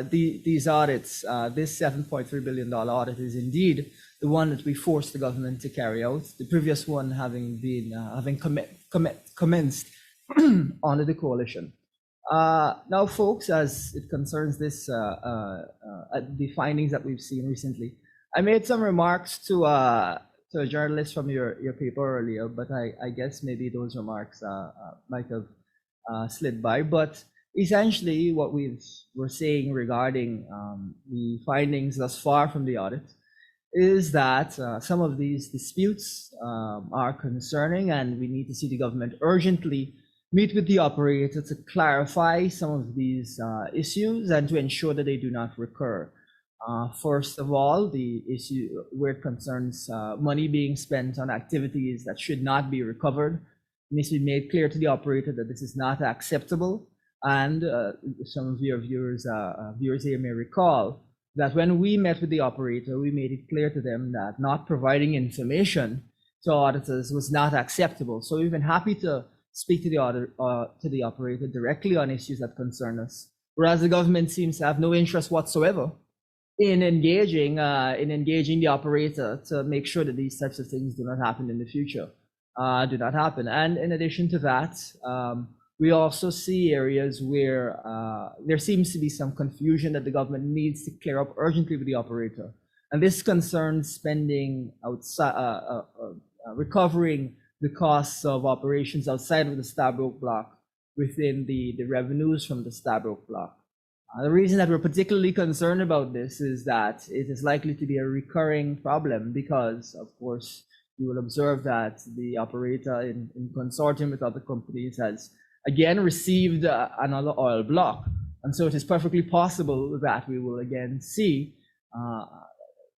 these audits. This $7.3 billion audit is indeed the one that we forced the government to carry out. The previous one having been commenced under the coalition. Now, folks, as it concerns this, the findings that we've seen recently, I made some remarks to a journalist from your paper earlier, but I guess maybe those remarks might have slid by. But essentially, what we're saying regarding the findings thus far from the audit is that some of these disputes are concerning, and we need to see the government urgently meet with the operator to clarify some of these issues and to ensure that they do not recur. First of all, the issue where it concerns money being spent on activities that should not be recovered, it needs to be made clear to the operator that this is not acceptable. And some of your viewers here may recall that when we met with the operator, we made it clear to them that not providing information to auditors was not acceptable. So we've been happy to speak to the operator directly on issues that concern us, whereas the government seems to have no interest whatsoever in engaging the operator to make sure that these types of things do not happen in the future, And in addition to that, we also see areas where there seems to be some confusion that the government needs to clear up urgently with the operator, and this concerns spending outside, recovering the costs of operations outside of the Stabroek block within the revenues from the Stabroek block. The reason that we're particularly concerned about this is that it is likely to be a recurring problem because, of course, you will observe that the operator in consortium with other companies has again received another oil block. And so it is perfectly possible that we will again see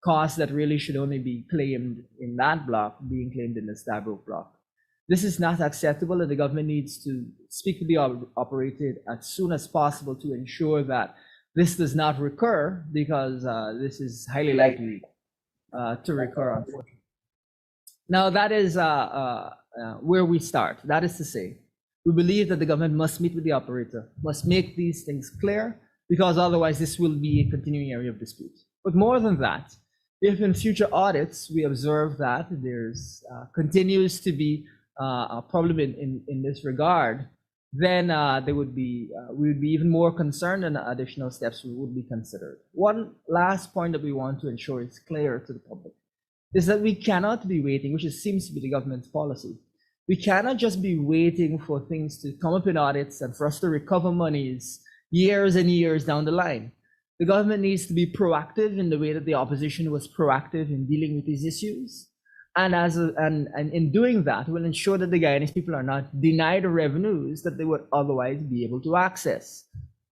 costs that really should only be claimed in that block being claimed in the Stabroek block. This is not acceptable, and the government needs to speak to the operator as soon as possible to ensure that this does not recur, because this is highly likely to recur, unfortunately. Now, that is where we start. That is to say, we believe that the government must meet with the operator, must make these things clear, because otherwise this will be a continuing area of dispute. But more than that, if in future audits we observe that there's continues to be a problem in this regard, then we would be even more concerned, and additional steps would be considered. One last point that we want to ensure is clear to the public is that we cannot be waiting, which seems to be the government's policy. We cannot just be waiting for things to come up in audits and for us to recover monies years and years down the line. The government needs to be proactive in the way that the opposition was proactive in dealing with these issues. And in doing that, will ensure that the Guyanese people are not denied revenues that they would otherwise be able to access.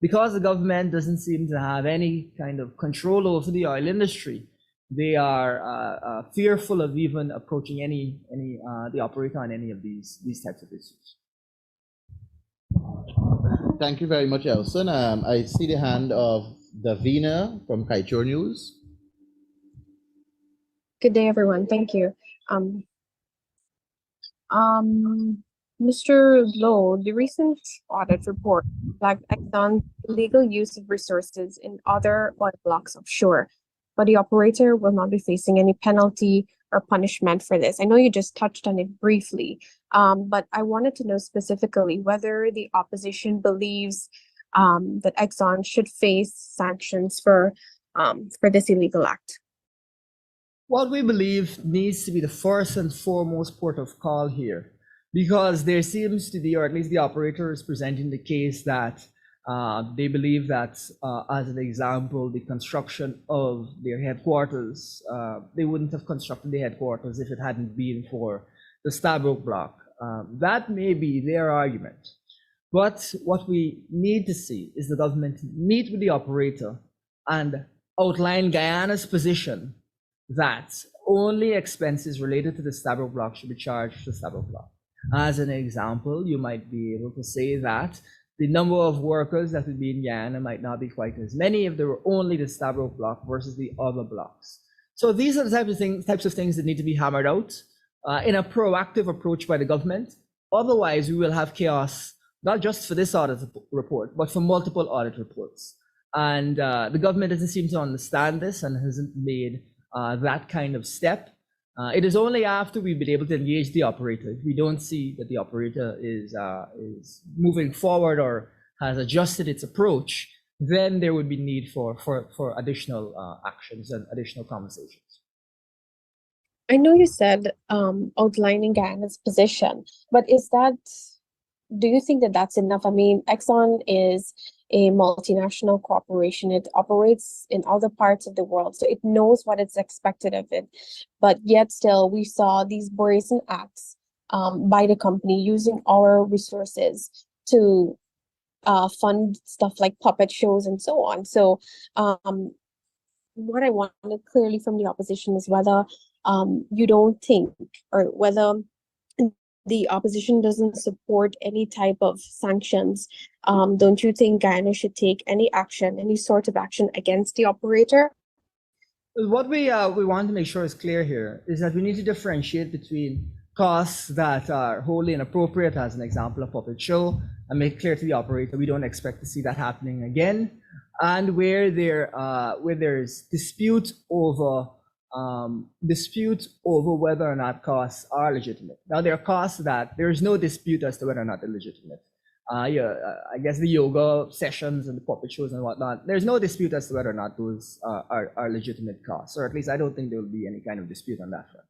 Because the government doesn't seem to have any kind of control over the oil industry, they are fearful of even approaching the operator on any of these types of issues. Thank you very much, Elson. I see the hand of Davina from Kaieteur News. Good day, everyone. Thank you. Mr. Lowe, the recent audit report flagged Exxon's illegal use of resources in other oil blocks offshore, but the operator will not be facing any penalty or punishment for this. I know you just touched on it briefly, but I wanted to know specifically whether the opposition believes that Exxon should face sanctions for this illegal act. What we believe needs to be the first and foremost port of call here, because there seems to be, or at least the operator is presenting the case that they believe that, as an example, the construction of their headquarters, they wouldn't have constructed the headquarters if it hadn't been for the Stabroek block. That may be their argument. But what we need to see is the government meet with the operator and outline Guyana's position that only expenses related to the Stabroek block should be charged to the Stabroek block. As an example, you might be able to say that the number of workers that would be in Guyana might not be quite as many if there were only the Stabroek block versus the other blocks. So these are the types of things that need to be hammered out in a proactive approach by the government. Otherwise, we will have chaos not just for this audit report, but for multiple audit reports. And the government doesn't seem to understand this and hasn't made that kind of step. It is only after we've been able to engage the operator, if we don't see that the operator is moving forward or has adjusted its approach, then there would be need for additional actions and additional conversations. I know you said outlining Guyana's position, but do you think that that's enough? I mean, Exxon is a multinational corporation. It operates in other parts of the world, so it knows what it's expected of it. But yet still, we saw these brazen acts by the company using our resources to fund stuff like puppet shows and so on. So what I wanted clearly from the opposition is whether you don't think, or whether the opposition doesn't support any type of sanctions. Don't you think Guyana should take any action, any sort of action against the operator? What we want to make sure is clear here is that we need to differentiate between costs that are wholly inappropriate, as an example of puppet show, and make clear to the operator we don't expect to see that happening again, and where there's dispute over whether or not costs are legitimate. Now, there are costs that there is no dispute as to whether or not they're legitimate. I guess the yoga sessions and the puppet shows and whatnot, there's no dispute as to whether or not those are legitimate costs, or at least I don't think there will be any kind of dispute on that front.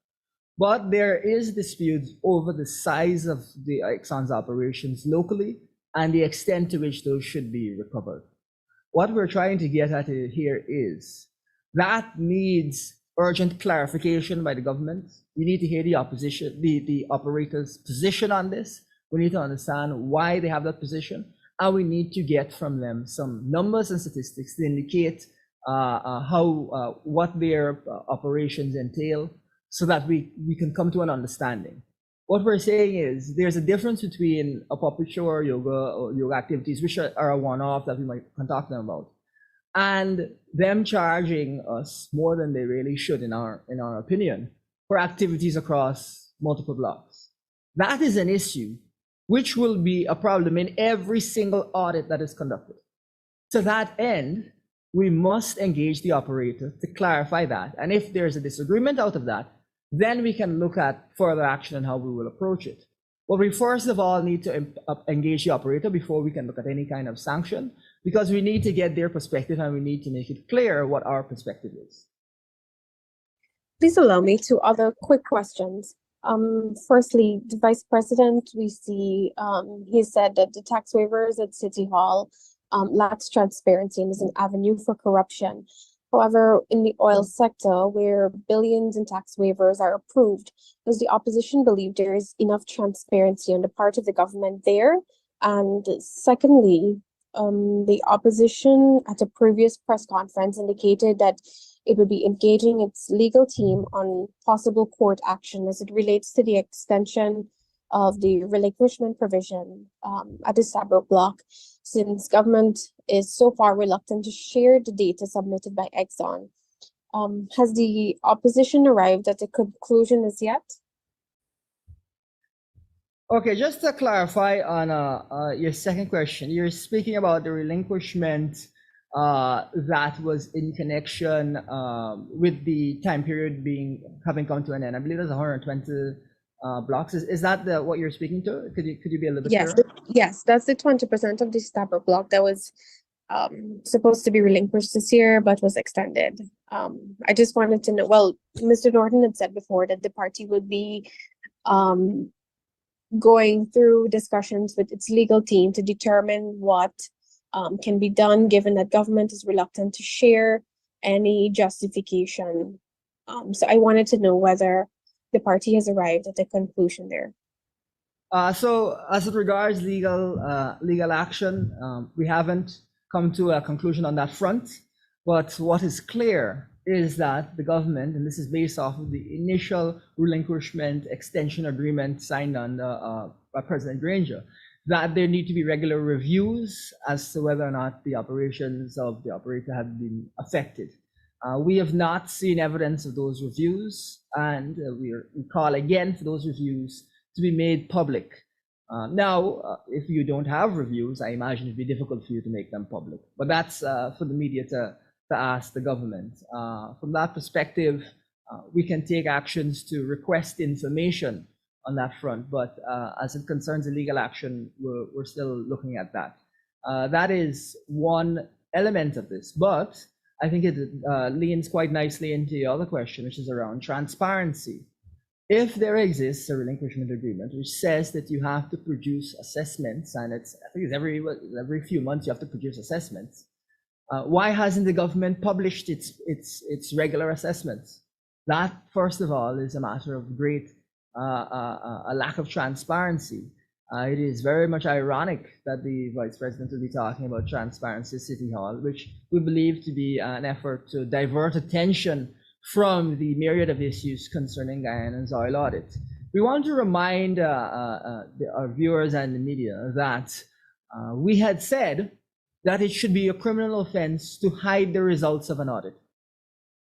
But there is dispute over the size of the Exxon's operations locally and the extent to which those should be recovered. What we're trying to get at here is that needs urgent clarification by the government. We need to hear the opposition, the operator's position on this. We need to understand why they have that position, and we need to get from them some numbers and statistics to indicate what their operations entail, so that we can come to an understanding. What we're saying is there's a difference between a puppet show or yoga activities, which are a one-off that we might talk to them about, and them charging us more than they really should, in our opinion, for activities across multiple blocks. That is an issue which will be a problem in every single audit that is conducted. To that end, we must engage the operator to clarify that. And if there's a disagreement out of that, then we can look at further action and how we will approach it. But we first of all need to engage the operator before we can look at any kind of sanction, because we need to get their perspective and we need to make it clear what our perspective is. Please allow me two other quick questions. Firstly, the Vice President, we see he said that the tax waivers at City Hall lacks transparency and is an avenue for corruption. However, in the oil sector, where billions in tax waivers are approved, does the opposition believe there is enough transparency on the part of the government there? And secondly, the opposition at a previous press conference indicated that it would be engaging its legal team on possible court action as it relates to the extension of the relinquishment provision at the Stabroek block, since government is so far reluctant to share the data submitted by Exxon. Has the opposition arrived at a conclusion as yet? Okay, just to clarify on your second question, you're speaking about the relinquishment that was in connection with the time period having come to an end. I believe there's 120 blocks. Is that what you're speaking to? Could you be a little bit clearer? Yes, that's the 20% of the Stabroek block that was supposed to be relinquished this year, but was extended. I just wanted to know, well, Mr. Norton had said before that the party would be going through discussions with its legal team to determine what can be done, given that government is reluctant to share any justification. So I wanted to know whether the party has arrived at a conclusion there. So as it regards legal action, we haven't come to a conclusion on that front. But what is clear is that the government, and this is based off of the initial relinquishment extension agreement signed by President Granger, that there need to be regular reviews as to whether or not the operations of the operator have been affected. We have not seen evidence of those reviews, and we call again for those reviews to be made public. If you don't have reviews, I imagine it'd be difficult for you to make them public. But that's for the media to ask the government. From that perspective, we can take actions to request information on that front. But as it concerns illegal action, we're still looking at that. That is one element of this. But I think it leans quite nicely into the other question, which is around transparency. If there exists a relinquishment agreement which says that you have to produce assessments, and I think it's every few months you have to produce assessments, why hasn't the government published its regular assessments? That, first of all, is a matter of great a lack of transparency. It is very much ironic that the Vice President will be talking about transparency at City Hall, which we believe to be an effort to divert attention from the myriad of issues concerning Guyana's oil audit. We want to remind our viewers and the media that we had said that it should be a criminal offense to hide the results of an audit.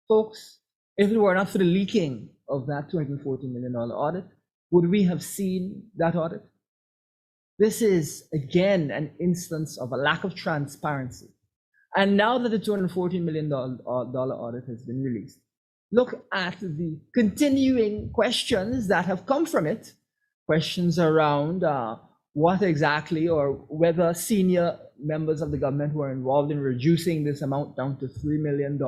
Folks, if it were not for the leaking of that $240 million audit, would we have seen that audit? This is, again, an instance of a lack of transparency. And now that the $214 million audit has been released, look at the continuing questions that have come from it. Questions around what exactly, or whether senior members of the government were involved in reducing this amount down to $3 million.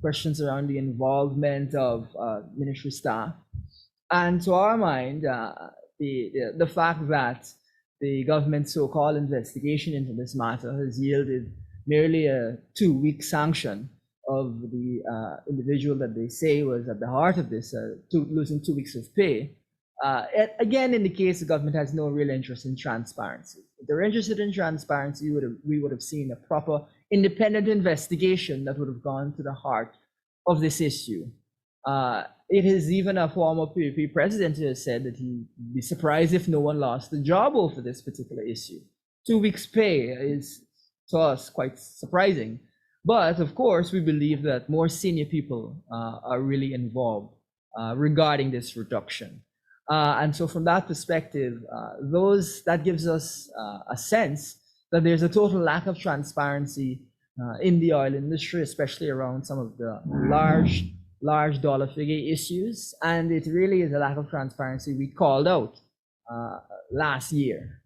Questions around the involvement of ministry staff. And to our mind, the fact that the government's so-called investigation into this matter has yielded merely a 2-week sanction of the individual that they say was at the heart of this, losing 2 weeks of pay, again indicates the government has no real interest in transparency. If they're interested in transparency, we would have seen a proper independent investigation that would have gone to the heart of this issue. It is even a former PUP president who has said that he'd be surprised if no one lost the job over this particular issue. 2 weeks pay is, to us, quite surprising. But of course, we believe that more senior people are really involved regarding this reduction. And so from that perspective, that gives us a sense that there's a total lack of transparency in the oil industry, especially around some of the large dollar figure issues. And it really is a lack of transparency we called out last year.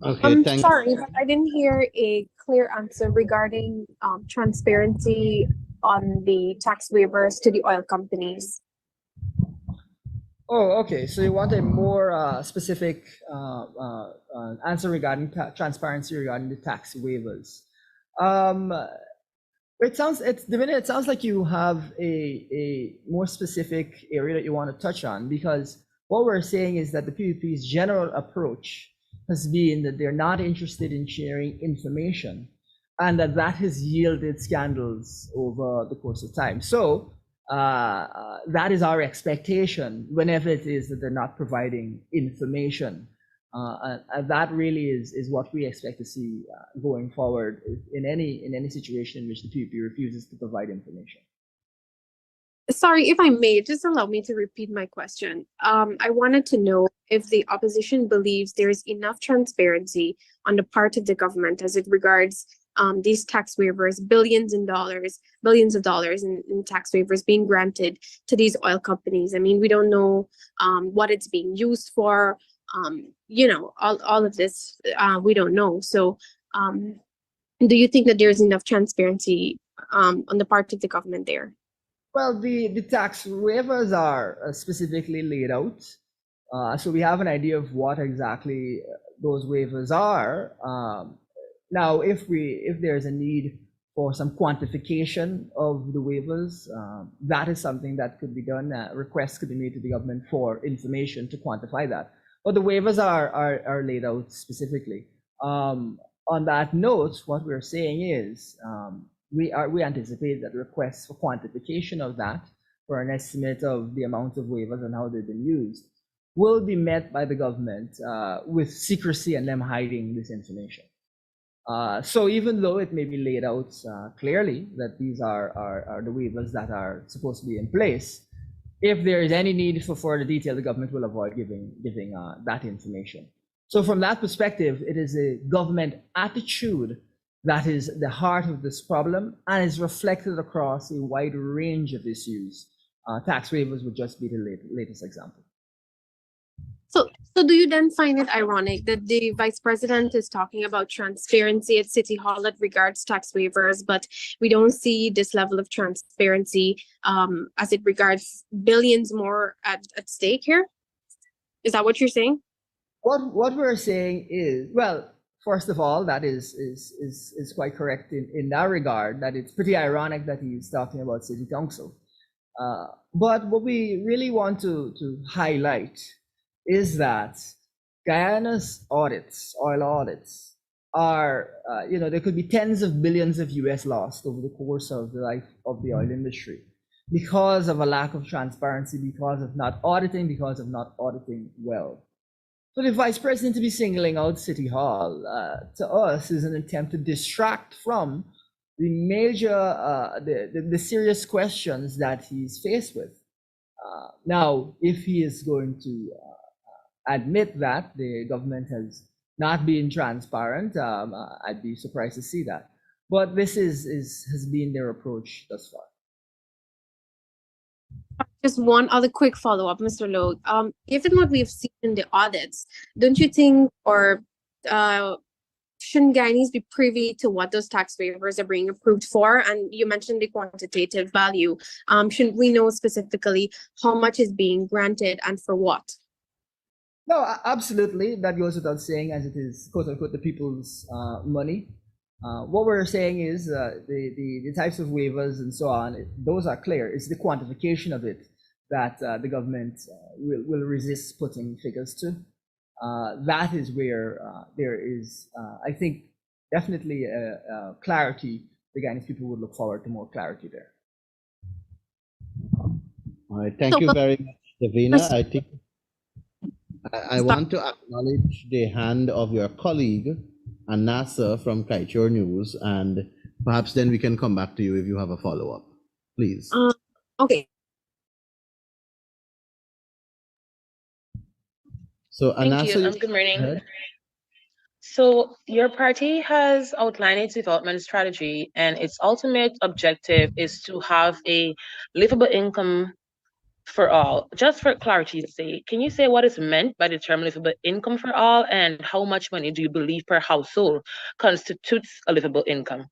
Okay, I'm sorry, but I didn't hear a clear answer regarding transparency on the tax waivers to the oil companies. Oh, okay. So you want a more specific answer regarding transparency regarding the tax waivers. It sounds like you have a more specific area that you want to touch on, because what we're saying is that the PUP's general approach has been that they're not interested in sharing information, and that has yielded scandals over the course of time. So that is our expectation whenever it is that they're not providing information. And that really is what we expect to see going forward in any situation in which the PUP refuses to provide information. Sorry, if I may, just allow me to repeat my question. I wanted to know if the opposition believes there is enough transparency on the part of the government as it regards these tax waivers, billions of dollars in tax waivers being granted to these oil companies. I mean, we don't know what it's being used for. All of this, we don't know. So do you think that there's enough transparency on the part of the government there? Well, the tax waivers are specifically laid out. So we have an idea of what exactly those waivers are. Now, if there's a need for some quantification of the waivers, that is something that could be done. Requests could be made to the government for information to quantify that. But the waivers are laid out specifically. On that note, what we're saying is we anticipate that requests for quantification of that, for an estimate of the amount of waivers and how they've been used, will be met by the government with secrecy and them hiding this information. So even though it may be laid out clearly that these are the waivers that are supposed to be in place, if there is any need for further detail, the government will avoid giving that information. So from that perspective, it is a government attitude that is the heart of this problem and is reflected across a wide range of issues. Tax waivers would just be the latest example. So do you then find it ironic that the vice president is talking about transparency at City Hall that regards tax waivers, but we don't see this level of transparency as it regards billions more at stake here? Is that what you're saying? What we're saying is, well, first of all, that is quite correct in that regard, that it's pretty ironic that he's talking about City Council. But what we really want to highlight is that Guyana's audits, oil audits, are, there could be tens of billions of US lost over the course of the life of the oil industry because of a lack of transparency, because of not auditing well. So the vice president to be singling out City Hall to us is an attempt to distract from the major, the serious questions that he's faced with. Now, if he is going to admit that the government has not been transparent, I'd be surprised to see that. But this has been their approach thus far. Just one other quick follow-up, Mr. Lowe. Given what we've seen in the audits, don't you think, or shouldn't Guyanese be privy to what those tax waivers are being approved for? And you mentioned the quantitative value. Shouldn't we know specifically how much is being granted and for what? No, absolutely. That goes without saying, as it is, quote unquote, the people's money. What we're saying is the types of waivers and so on, those are clear. It's the quantification of it that the government will resist putting figures to. That is where there is, I think, definitely clarity. The Guyanese people would look forward to more clarity there. All right, thank you very much, Davina. I think I want to acknowledge the hand of your colleague, Anasa from Kaieteur News, and perhaps then we can come back to you if you have a follow-up, please. Okay. So Thank you. Good morning. So your party has outlined its development strategy, and its ultimate objective is to have a livable income for all. Just for clarity's sake, can you say what is meant by the term livable income for all, and how much money do you believe per household constitutes a livable income?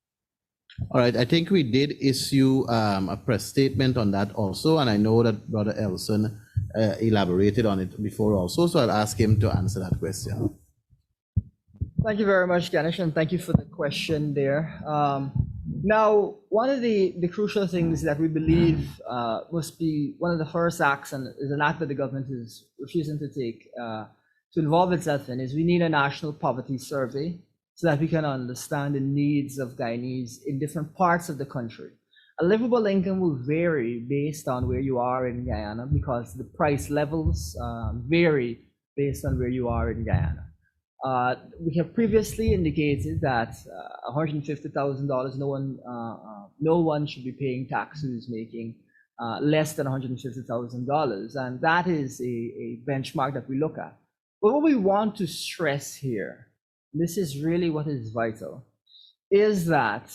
All right, I think we did issue a press statement on that also, and I know that Brother Elson elaborated on it before also, so I'll ask him to answer that question. Thank you very much, Ganesh, and thank you for the question there. Now, one of the crucial things that we believe must be one of the first acts, and is an act that the government is refusing to take to involve itself in, is we need a national poverty survey so that we can understand the needs of Guyanese in different parts of the country. A livable income will vary based on where you are in Guyana because the price levels vary based on where you are in Guyana. We have previously indicated that $150,000, no one should be paying taxes making less than $150,000, and that is a benchmark that we look at. But what we want to stress here, this is really what is vital, is that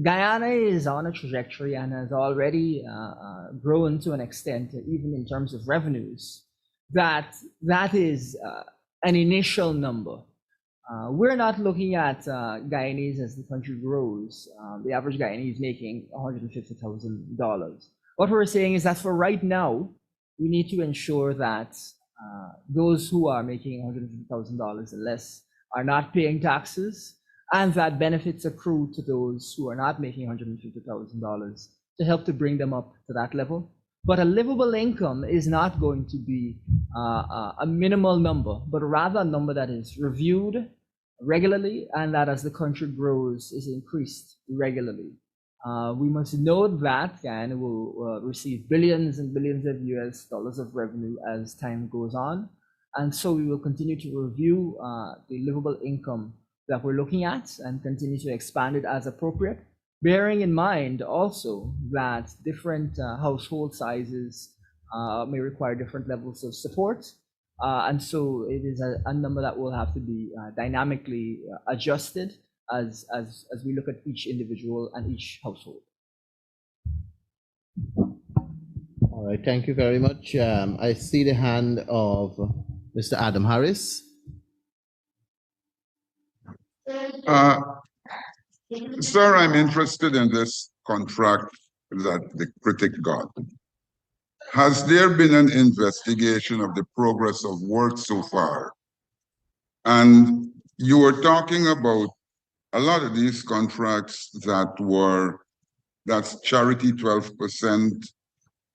Guyana is on a trajectory and has already grown to an extent, even in terms of revenues, that is an initial number. We're not looking at Guyanese as the country grows. The average Guyanese making $150,000. What we're saying is that for right now, we need to ensure that those who are making $150,000 or less are not paying taxes, and that benefits accrue to those who are not making $150,000 to help to bring them up to that level. But a livable income is not going to be a minimal number, but rather a number that is reviewed regularly and that as the country grows is increased regularly. We must note that Guyana will receive billions and billions of US dollars of revenue as time goes on. And so we will continue to review the livable income that we're looking at and continue to expand it as appropriate, bearing in mind also that different household sizes may require different levels of support. And so it is a number that will have to be dynamically adjusted as we look at each individual and each household. All right, thank you very much. I see the hand of Mr. Adam Harris. Sir, I'm interested in this contract that the critic got. Has there been an investigation of the progress of work so far? And you were talking about a lot of these contracts that's charity 12%,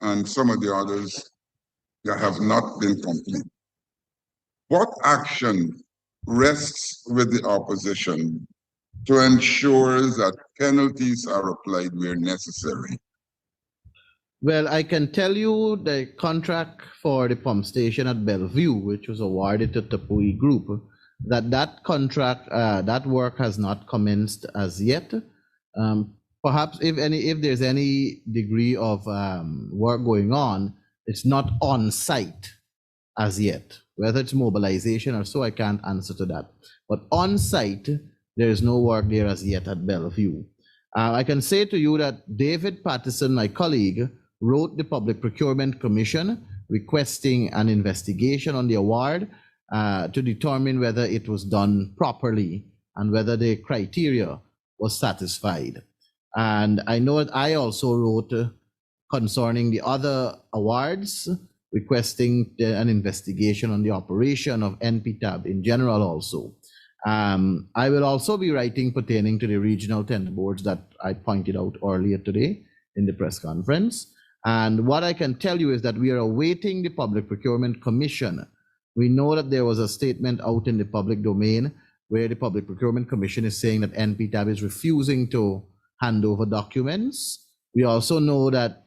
and some of the others that have not been complete. What action rests with the opposition to ensure that penalties are applied where necessary? Well, I can tell you the contract for the pump station at Bellevue, which was awarded to Tupui Group, that contract, that work has not commenced as yet. Perhaps if there's any degree of work going on, it's not on site as yet. Whether it's mobilization or so, I can't answer to that. But on site, there is no work there as yet at Bellevue. I can say to you that David Patterson, my colleague, wrote the Public Procurement Commission requesting an investigation on the award to determine whether it was done properly and whether the criteria was satisfied. And I know that I also wrote concerning the other awards, requesting an investigation on the operation of NPTAB in general also. I will also be writing pertaining to the regional tender boards that I pointed out earlier today in the press conference. And what I can tell you is that we are awaiting the Public Procurement Commission. We know that there was a statement out in the public domain where the Public Procurement Commission is saying that NPTAB is refusing to hand over documents. We also know that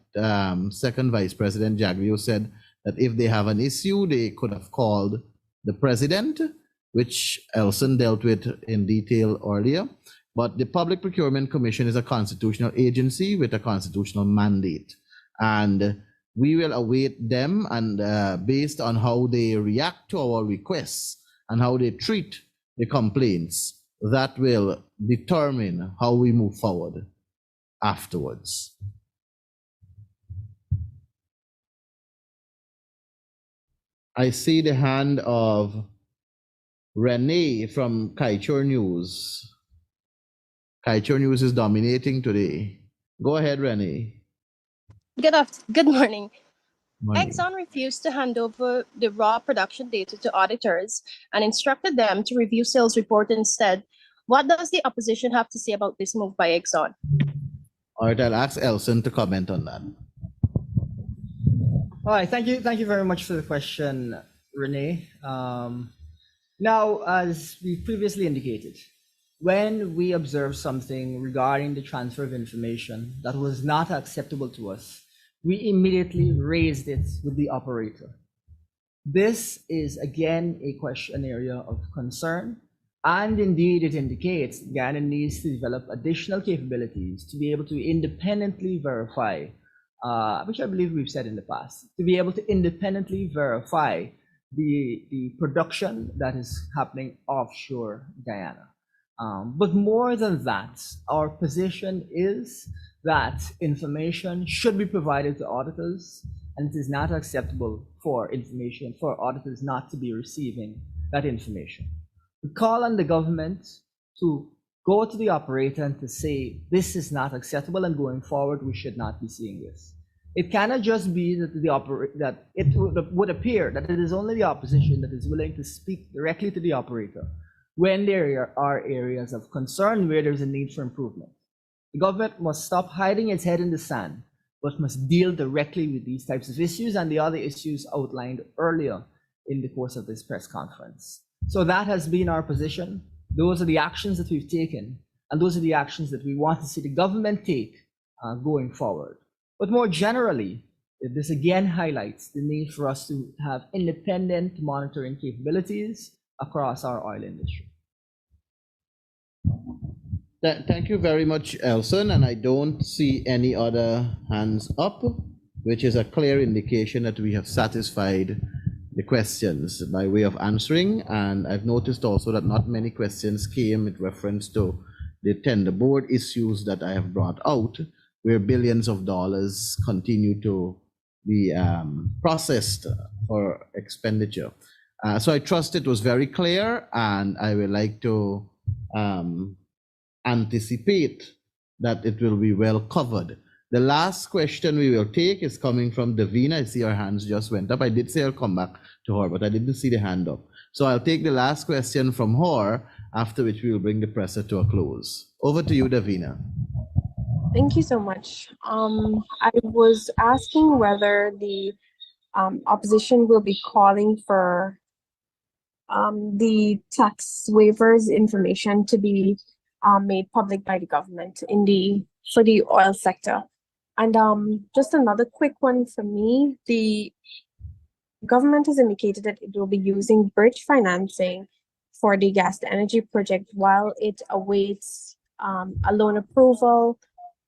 Second Vice President Jagdeo said that if they have an issue, they could have called the president, which Elson dealt with in detail earlier. But the Public Procurement Commission is a constitutional agency with a constitutional mandate. And we will await them, and based on how they react to our requests and how they treat the complaints, that will determine how we move forward afterwards. I see the hand of Renee from Kaichor News. Kaichor News is dominating today. Go ahead, Renee. Good morning. Morning. Exxon refused to hand over the raw production data to auditors and instructed them to review sales report instead. What does the opposition have to say about this move by Exxon? All right, I'll ask Elson to comment on that. All right, thank you very much for the question, Renee. Now, as we previously indicated, when we observe something regarding the transfer of information that was not acceptable to us, we immediately raised it with the operator. This is again an area of concern, and indeed it indicates Guyana needs to develop additional capabilities to be able to independently verify, which I believe we've said in the past, to be able to independently verify the production that is happening offshore Guyana. But more than that, our position is that information should be provided to auditors, and it is not acceptable for auditors not to be receiving that information. We call on the government to go to the operator and to say, this is not acceptable, and going forward, we should not be seeing this. It cannot just be that it would appear that it is only the opposition that is willing to speak directly to the operator when there are areas of concern where there's a need for improvement. The government must stop hiding its head in the sand, but must deal directly with these types of issues and the other issues outlined earlier in the course of this press conference. So that has been our position. Those are the actions that we've taken, and those are the actions that we want to see the government take going forward. But more generally, this again highlights the need for us to have independent monitoring capabilities across our oil industry. Thank you very much, Elson, and I don't see any other hands up. which is a clear indication that we have satisfied the questions by way of answering. And I've noticed also that not many questions came with reference to the tender board issues that I have brought out, where billions of dollars continue to be processed for expenditure. So I trust it was very clear, and I would like to anticipate that it will be well covered. The last question we will take is coming from Davina. I see her hands just went up. I did say I'll come back to her, but I didn't see the hand up. So I'll take the last question from her, after which we will bring the presser to a close. Over to you, Davina. Thank you so much. I was asking whether the opposition will be calling for the tax waivers information to be made public by the government for the oil sector. And just another quick one for me, the government has indicated that it will be using bridge financing for the gas to energy project while it awaits a loan approval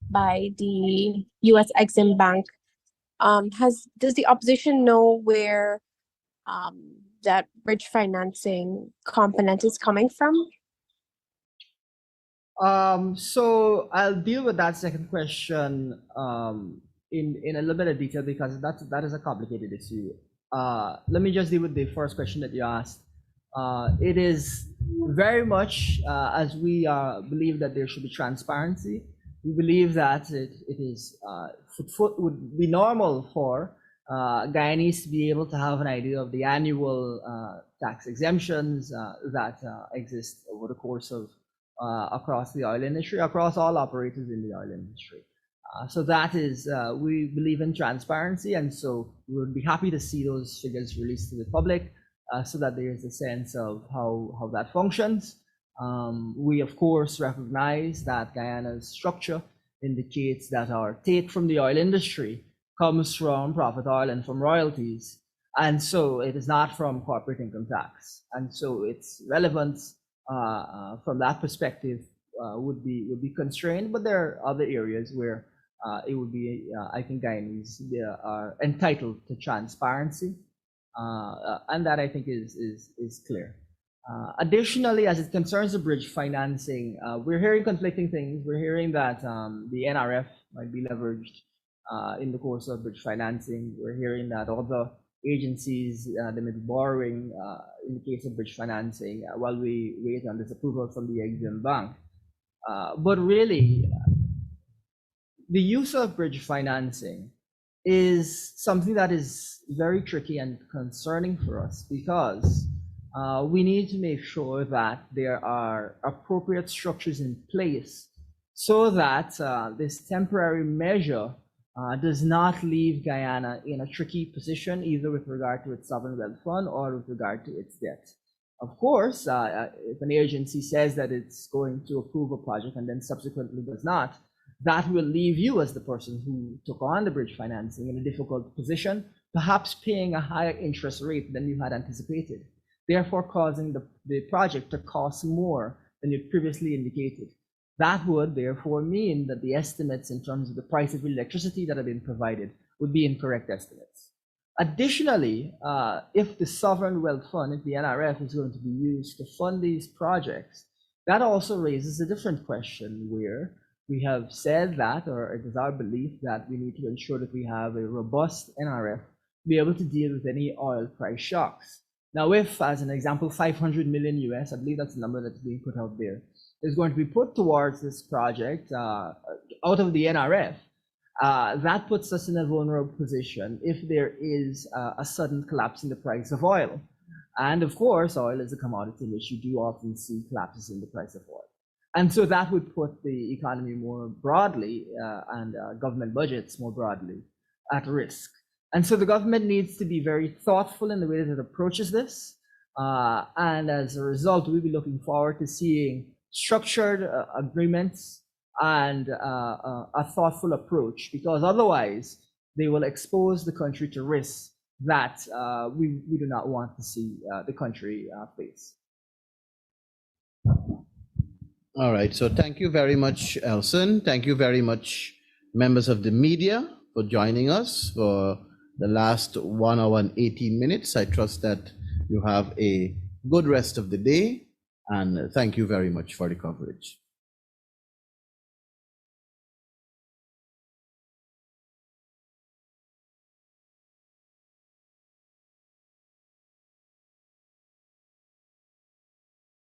by the US Exim Bank. Does the opposition know where that bridge financing component is coming from? So I'll deal with that second question in a little bit of detail, because that is a complicated issue. Let me just deal with the first question that you asked. It is very much as we believe that there should be transparency. We believe that it would be normal for Guyanese to be able to have an idea of the annual tax exemptions that exist over the course of across the oil industry, across all operators in the oil industry. So that is, we believe in transparency, and so we would be happy to see those figures released to the public so that there is a sense of how that functions. We, of course, recognize that Guyana's structure indicates that our take from the oil industry comes from profit oil and from royalties, and so it is not from corporate income tax. And so its relevance from that perspective would be constrained, but there are other areas where it would be, I think Guyanese are entitled to transparency, and that I think is clear. Additionally, as it concerns the bridge financing, we're hearing conflicting things. We're hearing that the NRF might be leveraged in the course of bridge financing. We're hearing that other agencies they may be borrowing in the case of bridge financing while we wait on this approval from the Exim Bank. But really, the use of bridge financing is something that is very tricky and concerning for us, because we need to make sure that there are appropriate structures in place so that this temporary measure does not leave Guyana in a tricky position, either with regard to its sovereign wealth fund or with regard to its debt. Of course, if an agency says that it's going to approve a project and then subsequently does not, that will leave you as the person who took on the bridge financing in a difficult position, perhaps paying a higher interest rate than you had anticipated, therefore causing the project to cost more than you previously indicated. That would therefore mean that the estimates in terms of the price of electricity that have been provided would be incorrect estimates. Additionally, if the sovereign wealth fund, if the NRF is going to be used to fund these projects, that also raises a different question, where we have said that, or it is our belief that we need to ensure that we have a robust NRF to be able to deal with any oil price shocks. Now, if, as an example, 500 million US, I believe that's the number that's being put out there, is going to be put towards this project out of the NRF, that puts us in a vulnerable position if there is a sudden collapse in the price of oil. And of course, oil is a commodity in which you do often see collapses in the price of oil. And so that would put the economy more broadly and government budgets more broadly at risk. And so the government needs to be very thoughtful in the way that it approaches this. And as a result, we'll be looking forward to seeing structured agreements and a thoughtful approach, because otherwise they will expose the country to risks that we do not want to see the country face. All right, so thank you very much, Elson. Thank you very much, members of the media. for joining us for the last 1 hour and 18 minutes. I trust that you have a good rest of the day, and thank you very much for the coverage.